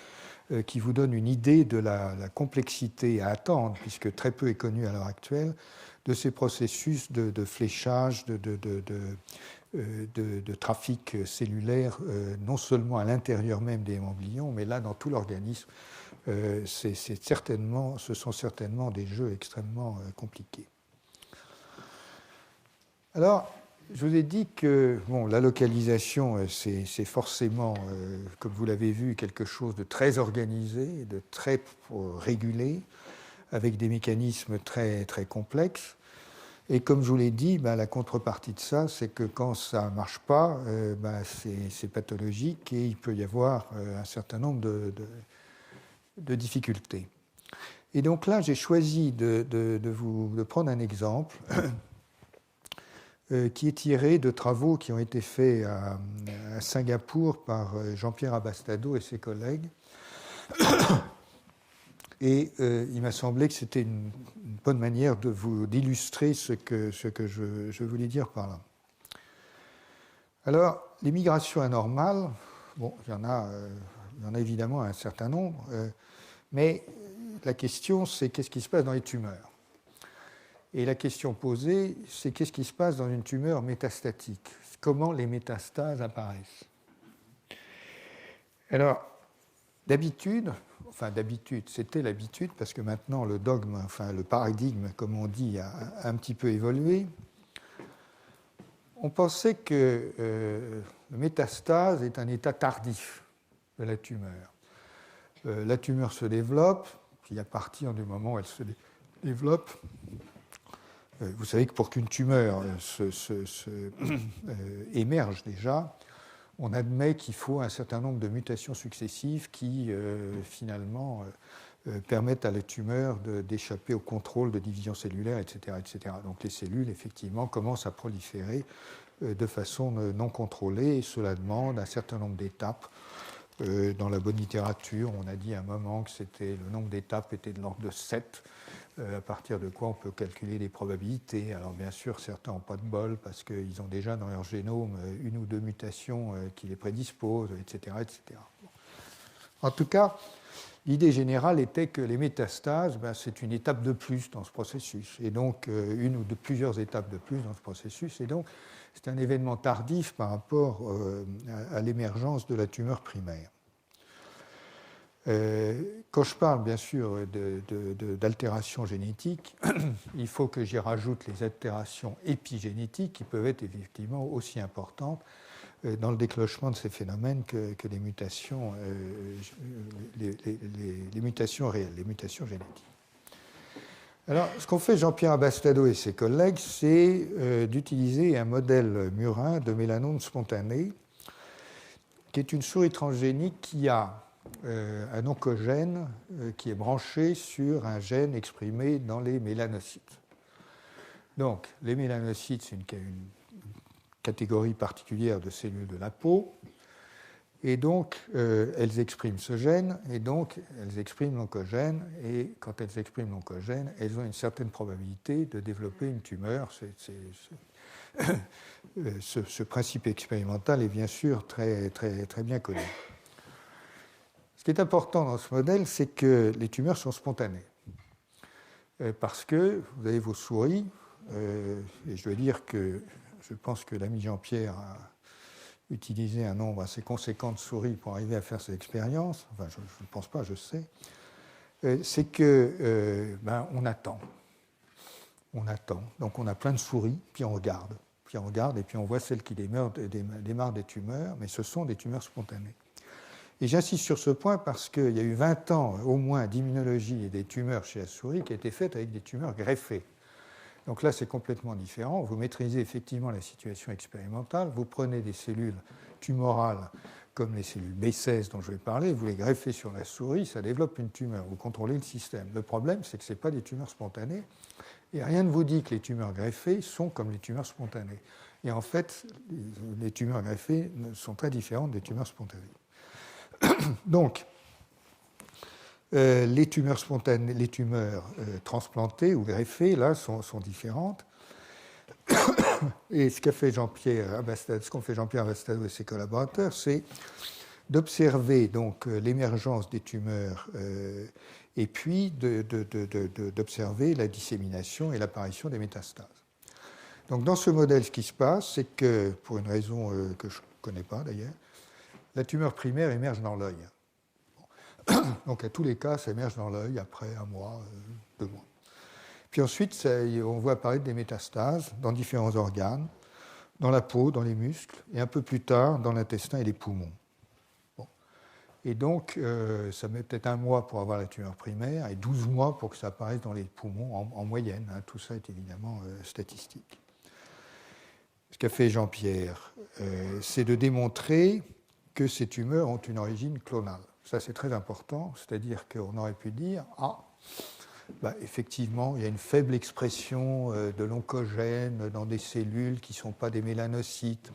qui vous donne une idée de la complexité à attendre, puisque très peu est connu à l'heure actuelle, de ces processus de fléchage, de trafic cellulaire, non seulement à l'intérieur même des ganglions, mais là dans tout l'organisme. Ce sont certainement des jeux extrêmement compliqués. Alors, je vous ai dit que la localisation, c'est forcément, comme vous l'avez vu, quelque chose de très organisé, de très régulé, avec des mécanismes très, très complexes. Et comme je vous l'ai dit, la contrepartie de ça, c'est que quand ça ne marche pas, c'est pathologique et il peut y avoir un certain nombre de difficultés. Et donc là, j'ai choisi de prendre un exemple qui est tiré de travaux qui ont été faits à Singapour par Jean-Pierre Abastado et ses collègues. Et il m'a semblé que c'était une bonne manière d'illustrer ce que je voulais dire par là. Alors, les migrations anormales, il y en a évidemment un certain nombre, mais la question, c'est qu'est-ce qui se passe dans les tumeurs ? Et la question posée, c'est qu'est-ce qui se passe dans une tumeur métastatique ? Comment les métastases apparaissent ? Alors, c'était l'habitude, parce que maintenant le dogme, le paradigme, comme on dit, a un petit peu évolué. On pensait que la métastase est un état tardif de la tumeur. La tumeur se développe, puis à partir du moment où elle se développe, vous savez que pour qu'une tumeur émerge déjà, on admet qu'il faut un certain nombre de mutations successives qui, finalement, permettent à la tumeur d'échapper au contrôle de division cellulaire, etc., etc. Donc les cellules, effectivement, commencent à proliférer de façon non contrôlée, et cela demande un certain nombre d'étapes. Dans la bonne littérature, on a dit à un moment que le nombre d'étapes était de l'ordre de 7, à partir de quoi on peut calculer les probabilités. Alors bien sûr, certains n'ont pas de bol parce qu'ils ont déjà dans leur génome une ou deux mutations qui les prédisposent, etc., etc. En tout cas, l'idée générale était que les métastases, c'est une étape de plus dans ce processus, et donc une ou plusieurs étapes de plus dans ce processus, et donc c'est un événement tardif par rapport à l'émergence de la tumeur primaire. Quand je parle bien sûr d'altérations génétiques, il faut que j'y rajoute les altérations épigénétiques qui peuvent être effectivement aussi importantes dans le déclenchement de ces phénomènes que les mutations, les mutations réelles, les mutations génétiques. Alors, ce qu'ont fait Jean-Pierre Abastado et ses collègues, c'est d'utiliser un modèle murin de mélanome spontané, qui est une souris transgénique qui a un oncogène qui est branché sur un gène exprimé dans les mélanocytes. Donc, les mélanocytes, c'est une catégorie particulière de cellules de la peau, et donc elles expriment ce gène, et donc elles expriment l'oncogène, et quand elles expriment l'oncogène, elles ont une certaine probabilité de développer une tumeur. Ce principe expérimental est bien sûr très, très, très bien connu. Ce qui est important dans ce modèle, c'est que les tumeurs sont spontanées. Parce que vous avez vos souris, et je dois dire que je pense que l'ami Jean-Pierre a utilisé un nombre assez conséquent de souris pour arriver à faire cette expérience. Enfin, je ne pense pas, je sais. C'est que on attend. On attend. Donc on a plein de souris, puis on regarde. Et puis on voit celles qui démarrent des tumeurs, mais ce sont des tumeurs spontanées. Et j'insiste sur ce point parce qu'il y a eu 20 ans au moins d'immunologie et des tumeurs chez la souris qui étaient faites avec des tumeurs greffées. Donc là, c'est complètement différent. Vous maîtrisez effectivement la situation expérimentale. Vous prenez des cellules tumorales comme les cellules B16 dont je vais parler, vous les greffez sur la souris, ça développe une tumeur. Vous contrôlez le système. Le problème, c'est que ce n'est pas des tumeurs spontanées. Et rien ne vous dit que les tumeurs greffées sont comme les tumeurs spontanées. Et en fait, les tumeurs greffées sont très différentes des tumeurs spontanées. Donc, les tumeurs spontanées, les tumeurs transplantées ou greffées, là, sont différentes. Et ce qu'ont fait Jean-Pierre Abastado et ses collaborateurs, c'est d'observer donc l'émergence des tumeurs et puis d'observer la dissémination et l'apparition des métastases. Donc, dans ce modèle, ce qui se passe, c'est que, pour une raison que je ne connais pas d'ailleurs, la tumeur primaire émerge dans l'œil. Donc, à tous les cas, ça émerge dans l'œil après 1 mois, 2 mois. Puis ensuite, on voit apparaître des métastases dans différents organes, dans la peau, dans les muscles, et un peu plus tard, dans l'intestin et les poumons. Bon. Et donc, ça met peut-être 1 mois pour avoir la tumeur primaire et 12 mois pour que ça apparaisse dans les poumons en moyenne. Hein. Tout ça est évidemment statistique. Ce qu'a fait Jean-Pierre, c'est de démontrer que ces tumeurs ont une origine clonale. Ça, c'est très important, c'est-à-dire qu'on aurait pu dire effectivement, il y a une faible expression de l'oncogène dans des cellules qui ne sont pas des mélanocytes,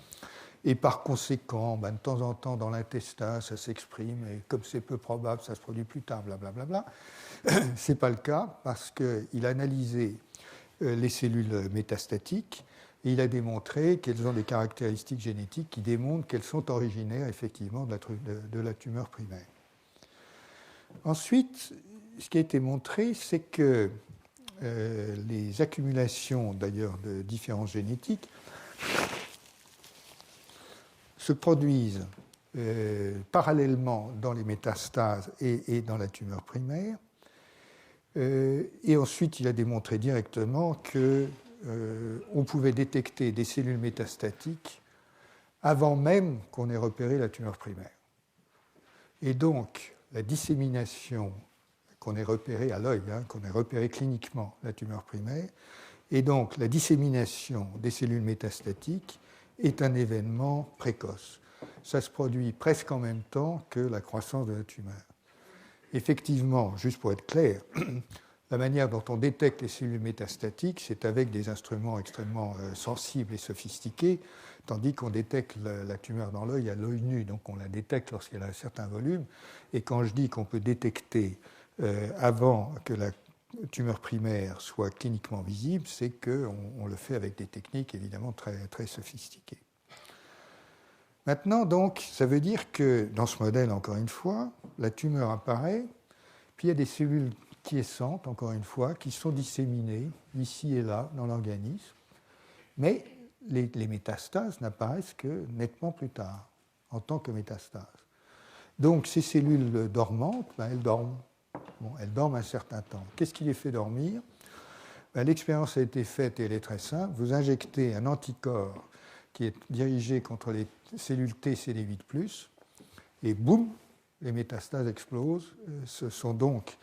et par conséquent, de temps en temps, dans l'intestin, ça s'exprime, et comme c'est peu probable, ça se produit plus tard, blablabla. Ce n'est pas le cas, parce qu'il a analysé les cellules métastatiques, et il a démontré qu'elles ont des caractéristiques génétiques qui démontrent qu'elles sont originaires, effectivement, de la tumeur primaire. Ensuite, ce qui a été montré, c'est que les accumulations, d'ailleurs, de différences génétiques se produisent parallèlement dans les métastases et dans la tumeur primaire. Et ensuite, il a démontré directement qu'on pouvait détecter des cellules métastatiques avant même qu'on ait repéré la tumeur primaire. Et donc, la dissémination qu'on ait repérée à l'œil, qu'on ait repéré cliniquement la tumeur primaire, et donc la dissémination des cellules métastatiques est un événement précoce. Ça se produit presque en même temps que la croissance de la tumeur. Effectivement, juste pour être clair, la manière dont on détecte les cellules métastatiques, c'est avec des instruments extrêmement sensibles et sophistiqués, tandis qu'on détecte la tumeur dans l'œil à l'œil nu, donc on la détecte lorsqu'elle a un certain volume. Et quand je dis qu'on peut détecter avant que la tumeur primaire soit cliniquement visible, c'est qu'on le fait avec des techniques évidemment très, très sophistiquées. Maintenant, donc, ça veut dire que dans ce modèle, encore une fois, la tumeur apparaît, puis il y a des cellules quiescentes, encore une fois, qui sont disséminées ici et là dans l'organisme, mais les métastases n'apparaissent que nettement plus tard, en tant que métastases. Donc ces cellules dormantes, elles dorment. Bon, elles dorment un certain temps. Qu'est-ce qui les fait dormir? L'expérience a été faite et elle est très simple. Vous injectez un anticorps qui est dirigé contre les cellules T CD8+, et boum, les métastases explosent. Ce sont donc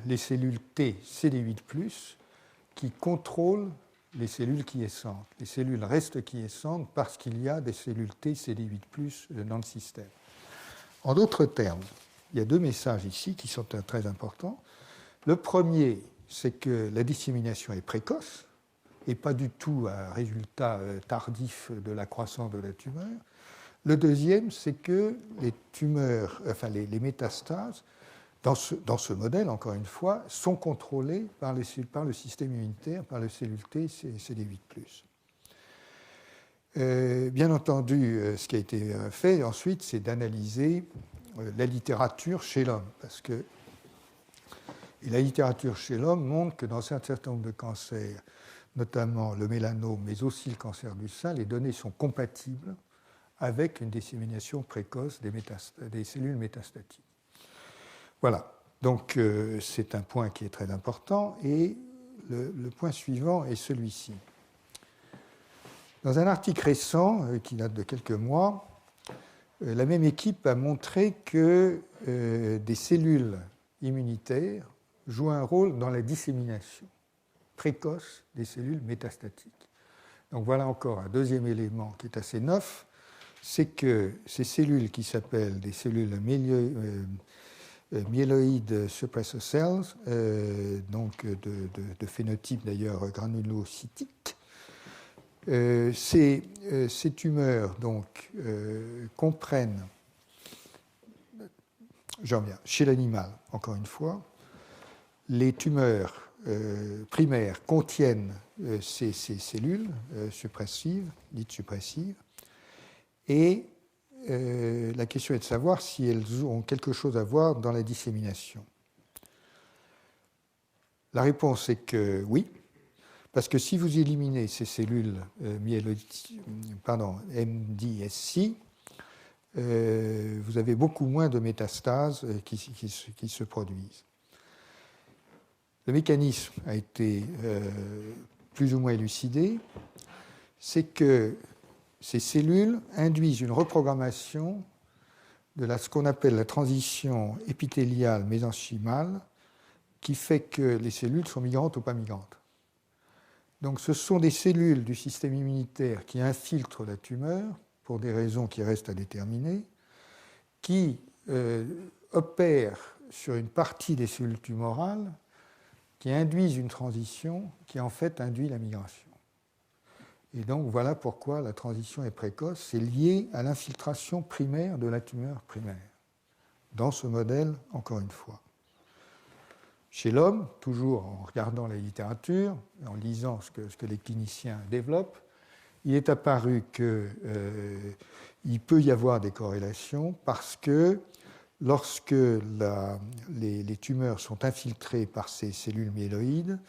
les cellules T CD8+, qui contrôlent les cellules quiescentes. Les cellules restent quiescentes parce qu'il y a des cellules T CD8+ dans le système. En d'autres termes, il y a deux messages ici qui sont très importants. Le premier, c'est que la dissémination est précoce et pas du tout un résultat tardif de la croissance de la tumeur. Le deuxième, c'est que les tumeurs, enfin les métastases, dans ce modèle, encore une fois, sont contrôlées par le système immunitaire, par les cellules T et CD8+. Bien entendu, ce qui a été fait ensuite, c'est d'analyser la littérature chez l'homme, parce que la littérature chez l'homme montre que dans un certain nombre de cancers, notamment le mélanome, mais aussi le cancer du sein, les données sont compatibles avec une dissémination précoce des cellules métastatiques. Voilà, donc c'est un point qui est très important, et le point suivant est celui-ci. Dans un article récent, qui date de quelques mois, la même équipe a montré que des cellules immunitaires jouent un rôle dans la dissémination précoce des cellules métastatiques. Donc voilà encore un deuxième élément qui est assez neuf, c'est que ces cellules qui s'appellent des cellules myéloïdes suppressor cells, donc de phénotype d'ailleurs granulocytique, ces tumeurs donc, comprennent, j'en viens, chez l'animal, encore une fois, les tumeurs primaires contiennent ces cellules suppressives, dites suppressives, et la question est de savoir si elles ont quelque chose à voir dans la dissémination. La réponse est que oui, parce que si vous éliminez ces cellules MDSC, vous avez beaucoup moins de métastases qui se produisent. Le mécanisme a été plus ou moins élucidé, c'est que ces cellules induisent une reprogrammation de ce qu'on appelle la transition épithéliale mésenchymale, qui fait que les cellules sont migrantes ou pas migrantes. Donc ce sont des cellules du système immunitaire qui infiltrent la tumeur, pour des raisons qui restent à déterminer, qui opèrent sur une partie des cellules tumorales, qui induisent une transition qui en fait induit la migration. Et donc voilà pourquoi la transition est précoce, c'est lié à l'infiltration primaire de la tumeur primaire, dans ce modèle, encore une fois. Chez l'homme, toujours en regardant la littérature, en lisant ce que les cliniciens développent, il est apparu qu'il peut y avoir des corrélations parce que lorsque les tumeurs sont infiltrées par ces cellules myéloïdes,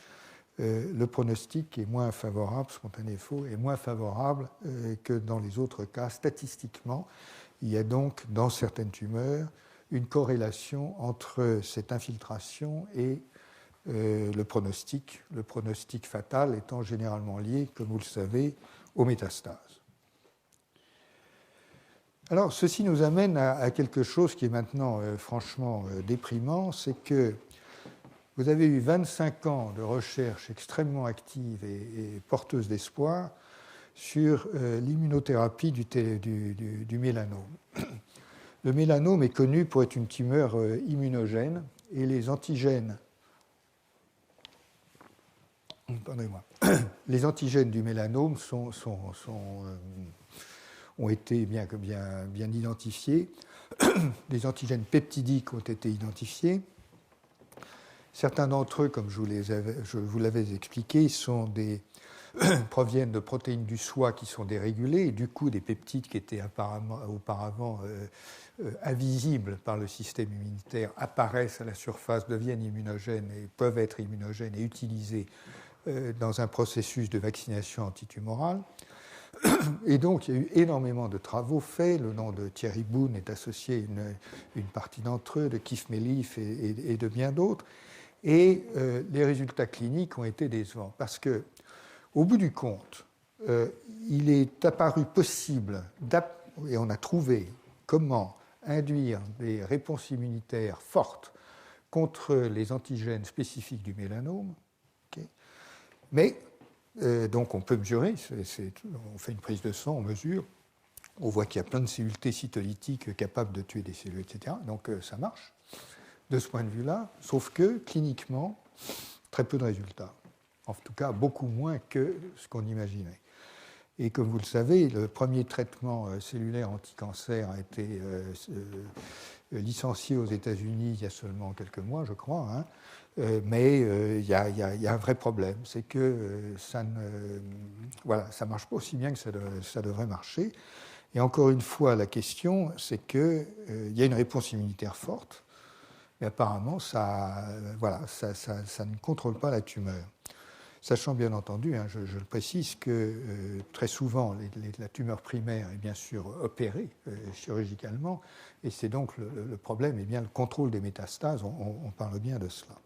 le pronostic est moins favorable, spontané faux, est moins favorable que dans les autres cas. Statistiquement, il y a donc dans certaines tumeurs une corrélation entre cette infiltration et le pronostic fatal étant généralement lié, comme vous le savez, aux métastases. Alors, ceci nous amène à quelque chose qui est maintenant franchement déprimant, c'est que vous avez eu 25 ans de recherche extrêmement active et porteuse d'espoir sur l'immunothérapie du mélanome. Le mélanome est connu pour être une tumeur immunogène et les antigènes du mélanome ont été bien identifiés. Des antigènes peptidiques ont été identifiés. Certains d'entre eux, comme je vous l'avais expliqué, sont des proviennent de protéines du soie qui sont dérégulées, et du coup des peptides qui étaient auparavant invisibles par le système immunitaire apparaissent à la surface, deviennent immunogènes et peuvent être immunogènes et utilisés dans un processus de vaccination antitumorale. Et donc, il y a eu énormément de travaux faits. Le nom de Thierry Boone est associé à une partie d'entre eux, de Keith Melliffe et de bien d'autres. Et les résultats cliniques ont été décevants parce que, au bout du compte, il est apparu possible, et on a trouvé comment induire des réponses immunitaires fortes contre les antigènes spécifiques du mélanome. Okay. Mais donc on peut mesurer, on fait une prise de sang, on mesure, on voit qu'il y a plein de cellules T cytolytiques capables de tuer des cellules, etc. Donc ça marche de ce point de vue-là, sauf que cliniquement, très peu de résultats. En tout cas, beaucoup moins que ce qu'on imaginait. Et comme vous le savez, le premier traitement cellulaire anti-cancer a été licencié aux États-Unis il y a seulement quelques mois, je crois, hein. Mais il y a un vrai problème, c'est que ça ne marche pas aussi bien que ça devrait marcher. Et encore une fois, la question, c'est qu'il y a une réponse immunitaire forte, mais apparemment, ça ne contrôle pas la tumeur. Sachant bien entendu, hein, je le précise, que très souvent, la tumeur primaire est bien sûr opérée chirurgicalement, et c'est donc le problème est bien le contrôle des métastases, on parle bien de cela.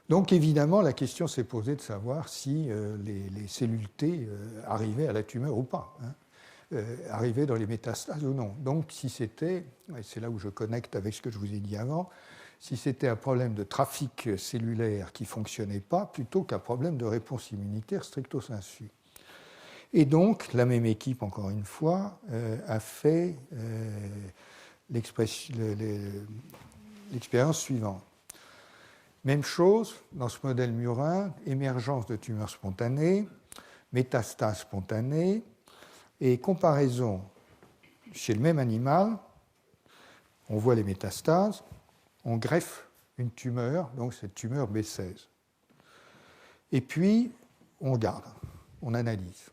Donc évidemment, la question s'est posée de savoir si les cellules T arrivaient à la tumeur ou pas, hein, arrivaient dans les métastases ou non. Donc si c'était, et c'est là où je connecte avec ce que je vous ai dit avant, si c'était un problème de trafic cellulaire qui ne fonctionnait pas, plutôt qu'un problème de réponse immunitaire stricto sensu. Et donc, la même équipe, encore une fois, a fait l'expérience suivante. Même chose, dans ce modèle murin, émergence de tumeurs spontanées, métastases spontanées, et comparaison chez le même animal, on voit les métastases, on greffe une tumeur, donc cette tumeur B16. Et puis, on garde, on analyse.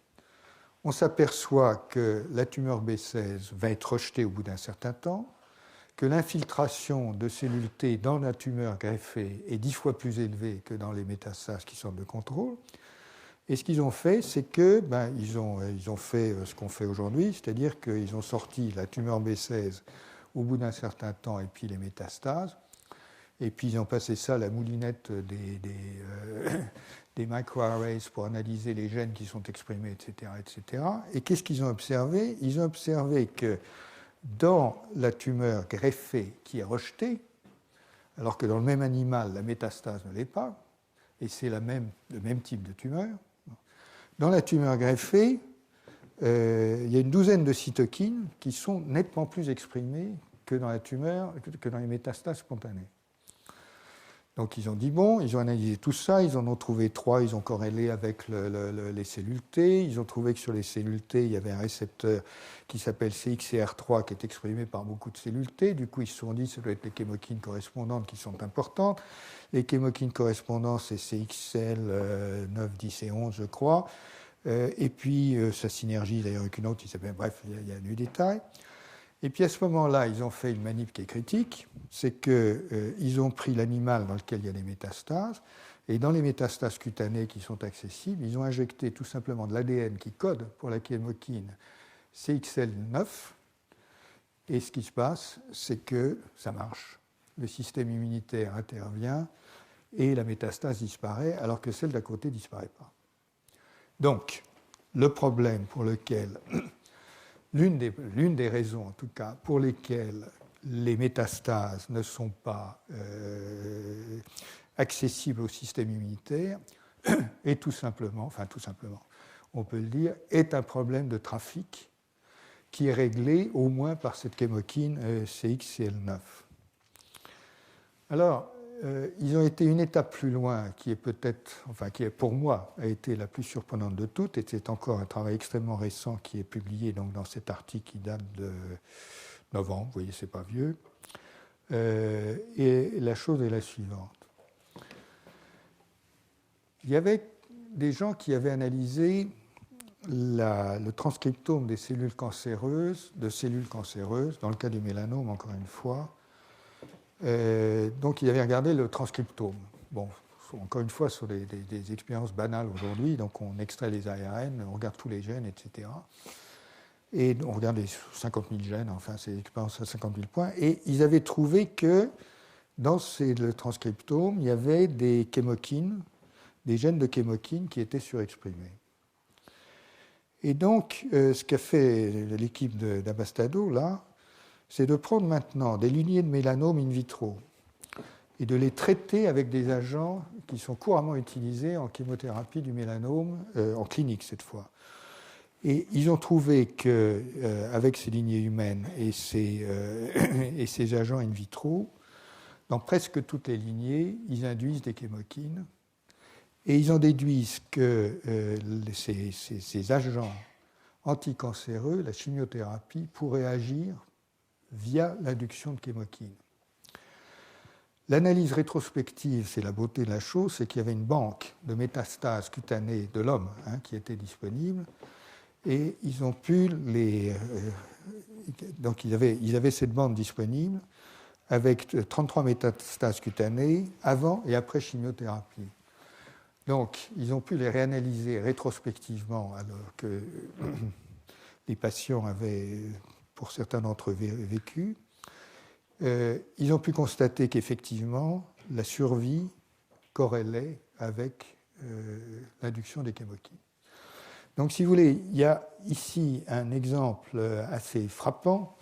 On s'aperçoit que la tumeur B16 va être rejetée au bout d'un certain temps, que l'infiltration de cellules T dans la tumeur greffée est 10 fois plus élevée que dans les métastases qui sont de contrôle. Et ce qu'ils ont fait, c'est que ils ont fait ce qu'on fait aujourd'hui, c'est-à-dire qu'ils ont sorti la tumeur B16 au bout d'un certain temps et puis les métastases. Et puis ils ont passé ça à la moulinette des microarrays pour analyser les gènes qui sont exprimés, etc., etc. Et qu'est-ce qu'ils ont observé? Ils ont observé que dans la tumeur greffée qui est rejetée, alors que dans le même animal, la métastase ne l'est pas, et c'est le même type de tumeur, dans la tumeur greffée, il y a une douzaine de cytokines qui sont nettement plus exprimées que dans la tumeur, que dans les métastases spontanées. Donc ils ont dit, bon, ils ont analysé tout ça, ils en ont trouvé 3, ils ont corrélé avec les cellules T, ils ont trouvé que sur les cellules T, il y avait un récepteur qui s'appelle CXCR3 qui est exprimé par beaucoup de cellules T, du coup ils se sont dit, ça doit être les chémokines correspondantes qui sont importantes. Les chémokines correspondantes, c'est CXL 9, 10 et 11, je crois, et puis ça synergise d'ailleurs avec une autre, bref, il y a du détail. Et puis à ce moment-là, ils ont fait une manip qui est critique, c'est qu'ils ont pris l'animal dans lequel il y a les métastases, et dans les métastases cutanées qui sont accessibles, ils ont injecté tout simplement de l'ADN qui code pour la chémokine CXL9, et ce qui se passe, c'est que ça marche. Le système immunitaire intervient, et la métastase disparaît, alors que celle d'à côté ne disparaît pas. Donc, le problème pour lequel... L'une des raisons, en tout cas, pour lesquelles les métastases ne sont pas accessibles au système immunitaire est tout simplement, on peut le dire, est un problème de trafic qui est réglé au moins par cette chémokine CXCL9. Alors, ils ont été une étape plus loin, qui est pour moi a été la plus surprenante de toutes, et c'est encore un travail extrêmement récent qui est publié donc dans cet article qui date de novembre, vous voyez, c'est pas vieux. Et la chose est la suivante. Il y avait des gens qui avaient analysé le transcriptome des cellules cancéreuses, dans le cas du mélanome, encore une fois. Donc, ils avaient regardé le transcriptome. Bon, encore une fois, sur des expériences banales aujourd'hui, donc on extrait les ARN, on regarde tous les gènes, etc. Et on regarde les 50 000 gènes, enfin, c'est des expériences à 50 000 points, et ils avaient trouvé que dans le transcriptome, il y avait des chémokines, des gènes de chémokines qui étaient surexprimés. Et donc, ce qu'a fait l'équipe d'Abastado, là, c'est de prendre maintenant des lignées de mélanome in vitro et de les traiter avec des agents qui sont couramment utilisés en chimiothérapie du mélanome, en clinique cette fois. Et ils ont trouvé qu'avec ces lignées humaines et ces agents in vitro, dans presque toutes les lignées, ils induisent des chémokines. Et ils en déduisent que ces agents anticancéreux, la chimiothérapie, pourrait agir via l'induction de chémokines. L'analyse rétrospective, c'est la beauté de la chose, c'est qu'il y avait une banque de métastases cutanées de l'homme qui était disponible, et ils ont pu donc ils avaient cette bande disponible avec 33 métastases cutanées avant et après chimiothérapie. Donc, ils ont pu les réanalyser rétrospectivement alors que les patients avaient, pour certains d'entre eux, vécu. Ils ont pu constater qu'effectivement, la survie corrélait avec l'induction des chémokines. Donc, si vous voulez, il y a ici un exemple assez frappant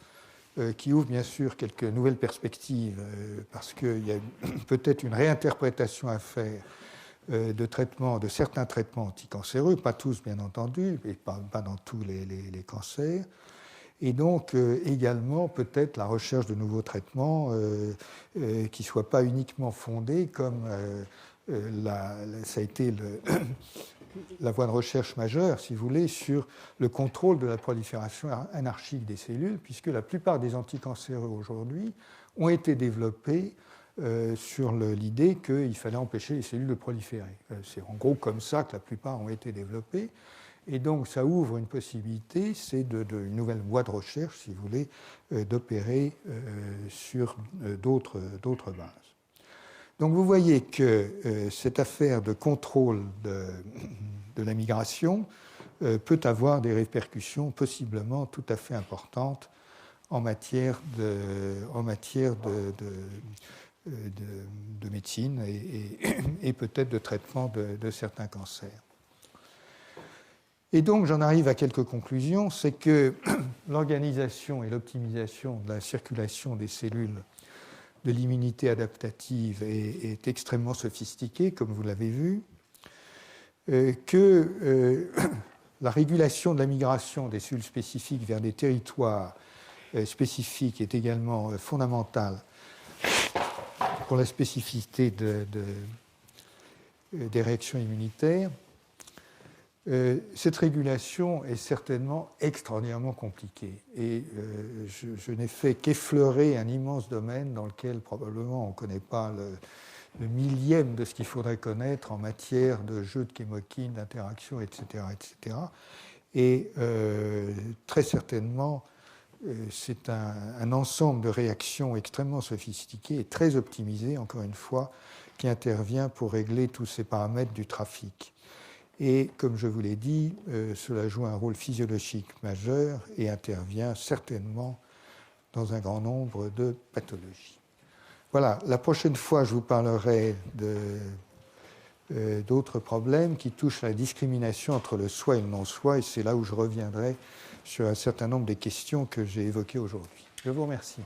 qui ouvre bien sûr quelques nouvelles perspectives parce qu'il y a peut-être une réinterprétation à faire de certains traitements anticancéreux, pas tous bien entendu, et pas dans tous les cancers, et donc également peut-être la recherche de nouveaux traitements qui ne soient pas uniquement fondés comme ça a été la voie de recherche majeure, si vous voulez, sur le contrôle de la prolifération anarchique des cellules, puisque la plupart des anticancéreux aujourd'hui ont été développés sur l'idée qu'il fallait empêcher les cellules de proliférer. C'est en gros comme ça que la plupart ont été développés. Et donc ça ouvre une possibilité, c'est une nouvelle voie de recherche, si vous voulez, d'opérer sur d'autres bases. Donc vous voyez que cette affaire de contrôle de la migration peut avoir des répercussions possiblement tout à fait importantes en matière de médecine et peut-être de traitement de certains cancers. Et donc j'en arrive à quelques conclusions, c'est que l'organisation et l'optimisation de la circulation des cellules de l'immunité adaptative est extrêmement sophistiquée, comme vous l'avez vu, que la régulation de la migration des cellules spécifiques vers des territoires spécifiques est également fondamentale pour la spécificité des réactions immunitaires. Cette régulation est certainement extraordinairement compliquée et je n'ai fait qu'effleurer un immense domaine dans lequel probablement on ne connaît pas le millième de ce qu'il faudrait connaître en matière de jeux de chémokines, d'interaction, etc., etc. Et très certainement, c'est un ensemble de réactions extrêmement sophistiquées et très optimisées, encore une fois, qui intervient pour régler tous ces paramètres du trafic. Et comme je vous l'ai dit, cela joue un rôle physiologique majeur et intervient certainement dans un grand nombre de pathologies. Voilà, la prochaine fois, je vous parlerai d'autres problèmes qui touchent à la discrimination entre le soi et le non-soi, et c'est là où je reviendrai sur un certain nombre des questions que j'ai évoquées aujourd'hui. Je vous remercie.